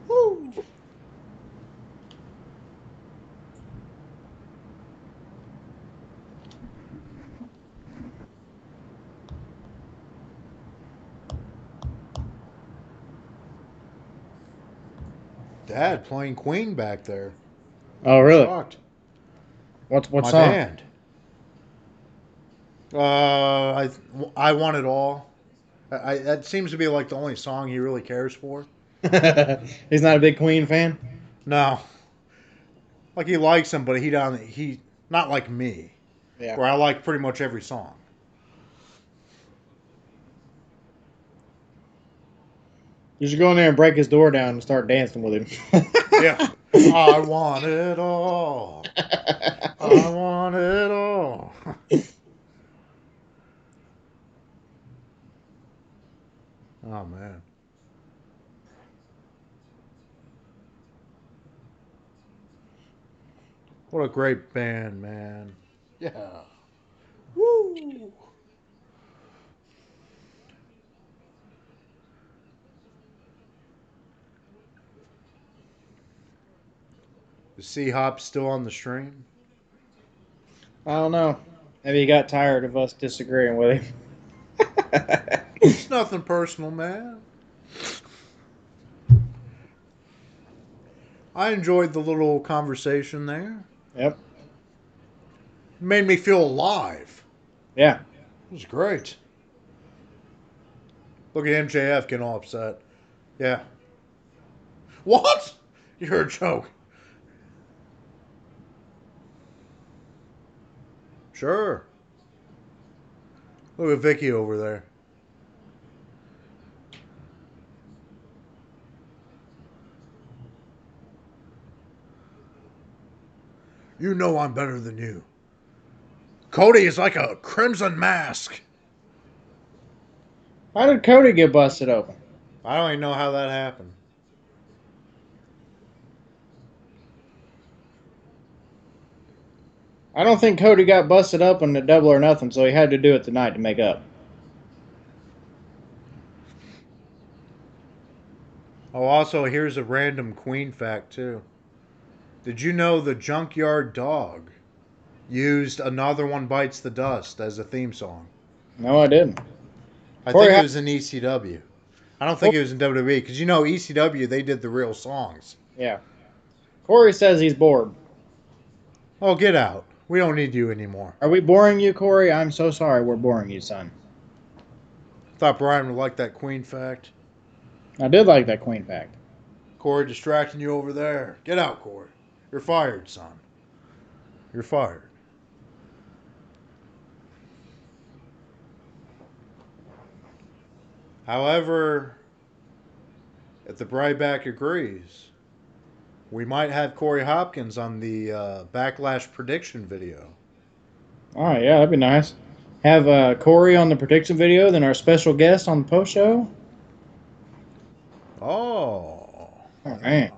Woo! Dad playing Queen back there. Oh, I'm really? shocked. What My song? band. I want it all. That seems to be like the only song he really cares for. He's not a big Queen fan. No, like he likes them, but he not like me, Yeah. where I like pretty much every song. You should go in there and break his door down and start dancing with him. Yeah, I want it all. I want it all. Oh man, what a great band, man. Yeah. Woo. Is C Hop still on the stream? I don't know. Maybe he got tired of us disagreeing with him. It's nothing personal, man. I enjoyed the little conversation there. Yep. It made me feel alive. Yeah. It was great. Look at MJF getting all upset. Yeah. What? You're a joke. Sure. Look at Vicky over there. You know I'm better than you. Cody is like a crimson mask. How did Cody get busted open? I don't even know how that happened. I don't think Cody got busted up in the Double or Nothing, so he had to do it tonight to make up. Oh, also, here's a random Queen fact, too. Did you know the Junkyard Dog used Another One Bites the Dust as a theme song? No, I didn't. I Corey, think it was in ECW. I don't think it was in WWE because you know ECW they did the real songs. yeah. Corey says he's bored. Oh, get out! We don't need you anymore. Are we boring you, Corey? I'm so sorry we're boring you, son. Thought Brian would like that Queen fact. I did like that Queen fact. Corey distracting you over there. Get out, Corey. You're fired, son. You're fired. However, if the Bryback agrees, we might have Corey Hopkins on the Backlash prediction video. All right, yeah, that'd be nice. Have Corey on the prediction video, then our special guest on the post show. Oh. Oh Yeah. man.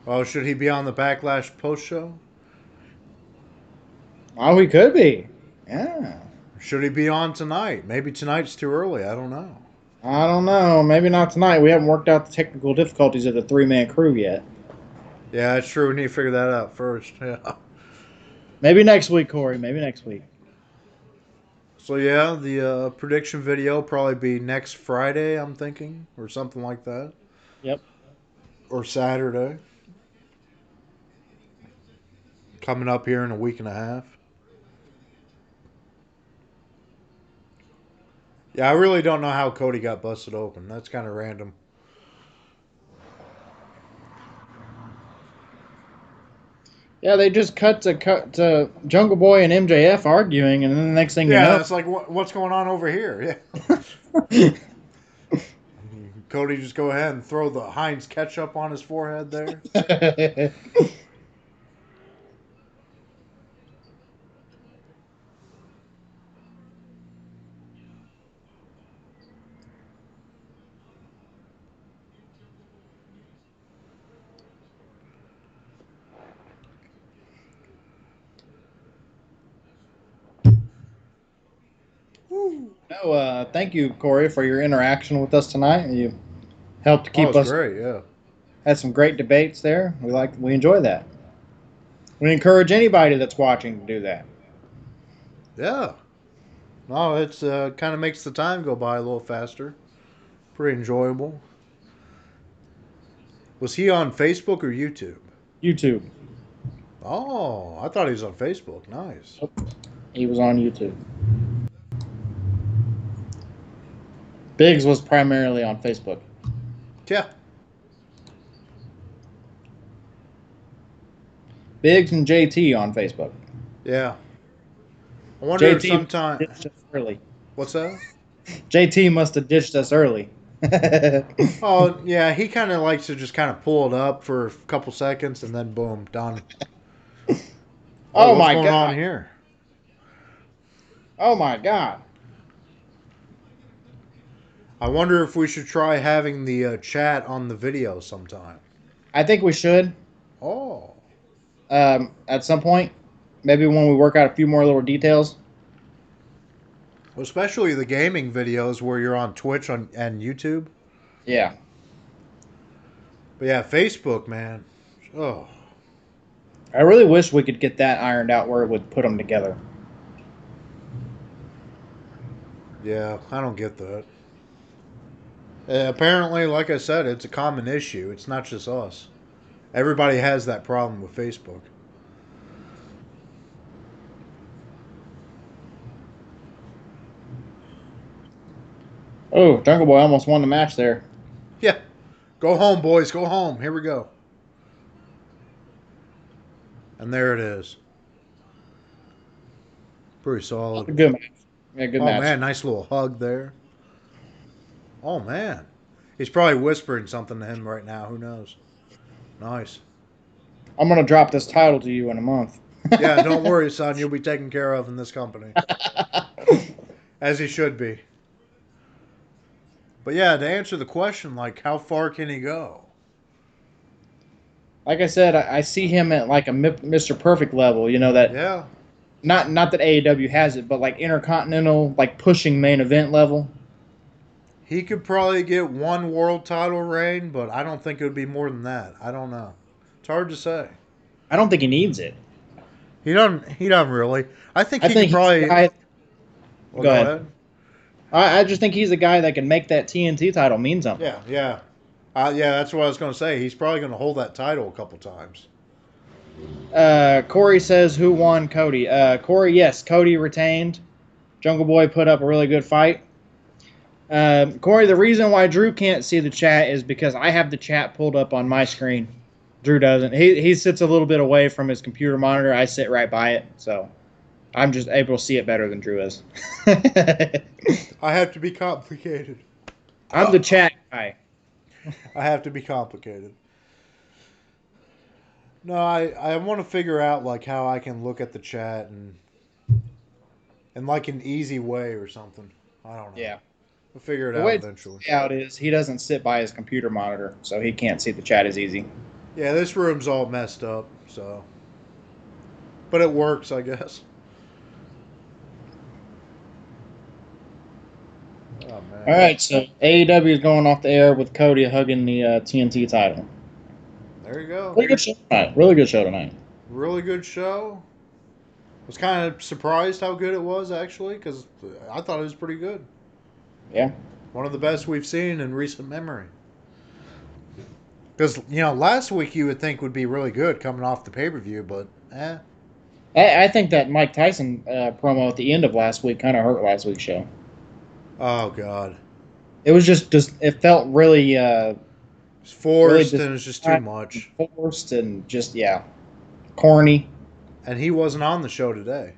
Oh, should he be on the Backlash post show? Oh, he could be. Yeah. Should he be on tonight? Maybe tonight's too early. I don't know. I don't know. Maybe not tonight. We haven't worked out the technical difficulties of the three-man crew yet. Yeah, that's true. We need to figure that out first. Yeah. Maybe next week, Corey. Maybe next week. So yeah, the prediction video will probably be next Friday, I'm thinking, or something like that, Yep. or Saturday. Coming up here in a week and a half. Yeah, I really don't know how Cody got busted open. That's kind of random. Yeah, they just cut to Jungle Boy and MJF arguing, and then the next thing you Yeah, know, it's like what's going on over here? oh Yeah, Cody just go ahead and throw the Heinz ketchup on his forehead there. thank you, Corey, for your interaction with us tonight. You helped Oh, keep it's us. great. Yeah, Had some great debates there. We enjoy that. We encourage anybody that's watching to do that. yeah. No, it's kind of makes the time go by a little faster. Pretty enjoyable. Was he on Facebook or YouTube? YouTube. Oh, I thought he was on Facebook. Nice. He was on YouTube. Biggs was primarily on Facebook. Yeah, Biggs and JT on Facebook. yeah. I wonder if JT sometime. ditched us early. What's that? JT must have ditched us early. Oh, yeah. He kind of likes to just kind of pull it up for a couple seconds and then boom, done. Oh, Oh what's my going on god. here? Oh my god. I wonder if we should try having the chat on the video sometime. I think we should Oh, at some point. Maybe when we work out a few more little details. especially the gaming videos where you're on Twitch and YouTube. Yeah. But yeah, Facebook, man. Oh, I really wish we could get that ironed out where it would put them together. yeah. I don't get that. Apparently, like I said, it's a common issue. It's not just us. Everybody has that problem with Facebook. Oh, Jungle Boy almost won the match there. Yeah. Go home, boys. Go home. Here we go. And there it is. Pretty solid. Good match. Yeah, good Oh, match. man. Nice little hug there. Oh, man. He's probably whispering something to him right now. Who knows? Nice. I'm gonna drop this title to you in a month. Yeah, don't worry, son. You'll be taken care of in this company. As he should be. But yeah, to answer the question, like, how far can he go? Like I said, I see him at like a Mr. Perfect level. You know that Yeah. not that AEW has it, but like intercontinental, like pushing main event level. He could probably get one world title reign, but I don't think it would be more than that. I don't know. It's hard to say. I don't think he needs it. He doesn't really. I think I he could think he's the probably guy. well, Go go ahead. ahead. I just think he's the guy that can make that TNT title mean something. Yeah, yeah. Yeah, that's what I was going to say. He's probably going to hold that title a couple times. Corey says, "Who won, Cody?" Corey, yes, Cody retained. Jungle Boy put up a really good fight. Corey, the reason why Drew can't see the chat is because I have the chat pulled up on my screen. Drew doesn't. He sits a little bit away from his computer monitor. I sit right by it, so I'm just able to see it better than Drew is. I have to be complicated. I'm the chat guy. I have to be complicated. No, I want to figure out like how I can look at the chat and in like an easy way or something. I don't know. Yeah. We'll figure it The out way eventually. it's out is he doesn't sit by his computer monitor, so he can't see the chat as easy. Yeah, this room's all messed up, so but it works, I guess. Oh man. All right, so AEW is going off the air with Cody hugging the TNT title. There you go. Really good show tonight. Really good show tonight. Really good show. Was kind of surprised how good it was, actually, because I thought it was pretty good. Yeah. One of the best we've seen in recent memory. Because, last week you would think would be really good coming off the pay-per-view, but, I think that Mike Tyson promo at the end of last week kind of hurt last week's show. Oh, God. It was just it felt really It's forced, really and it's just too much. forced and just corny. And he wasn't on the show today.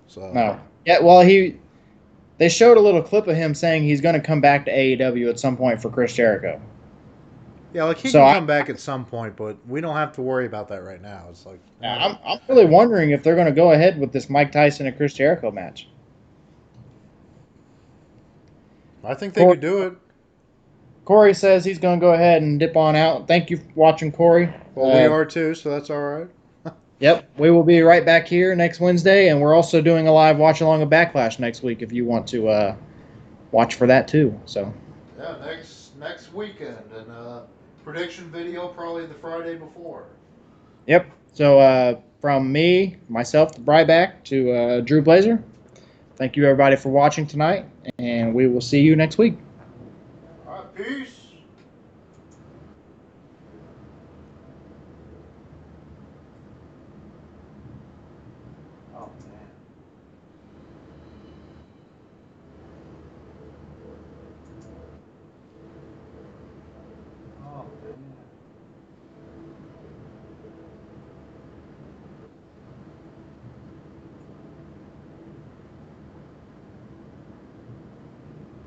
So No. Yeah, well, they showed a little clip of him saying he's going to come back to AEW at some point for Chris Jericho. yeah, like he So can come back at some point, but we don't have to worry about that right now. It's like I'm really wondering if they're going to go ahead with this Mike Tyson and Chris Jericho match. I think they could do it. Corey says he's going to go ahead and dip on out. Thank you for watching, Corey. Well, we are too, so that's all right. Yep, we will be right back here next Wednesday, and we're also doing a live watch along of Backlash next week if you want to watch for that too. So yeah, next weekend, and prediction video probably the Friday before. Yep. So from me, myself, the Bryback, to Drew Blazer, thank you everybody for watching tonight, and we will see you next week. All right, peace.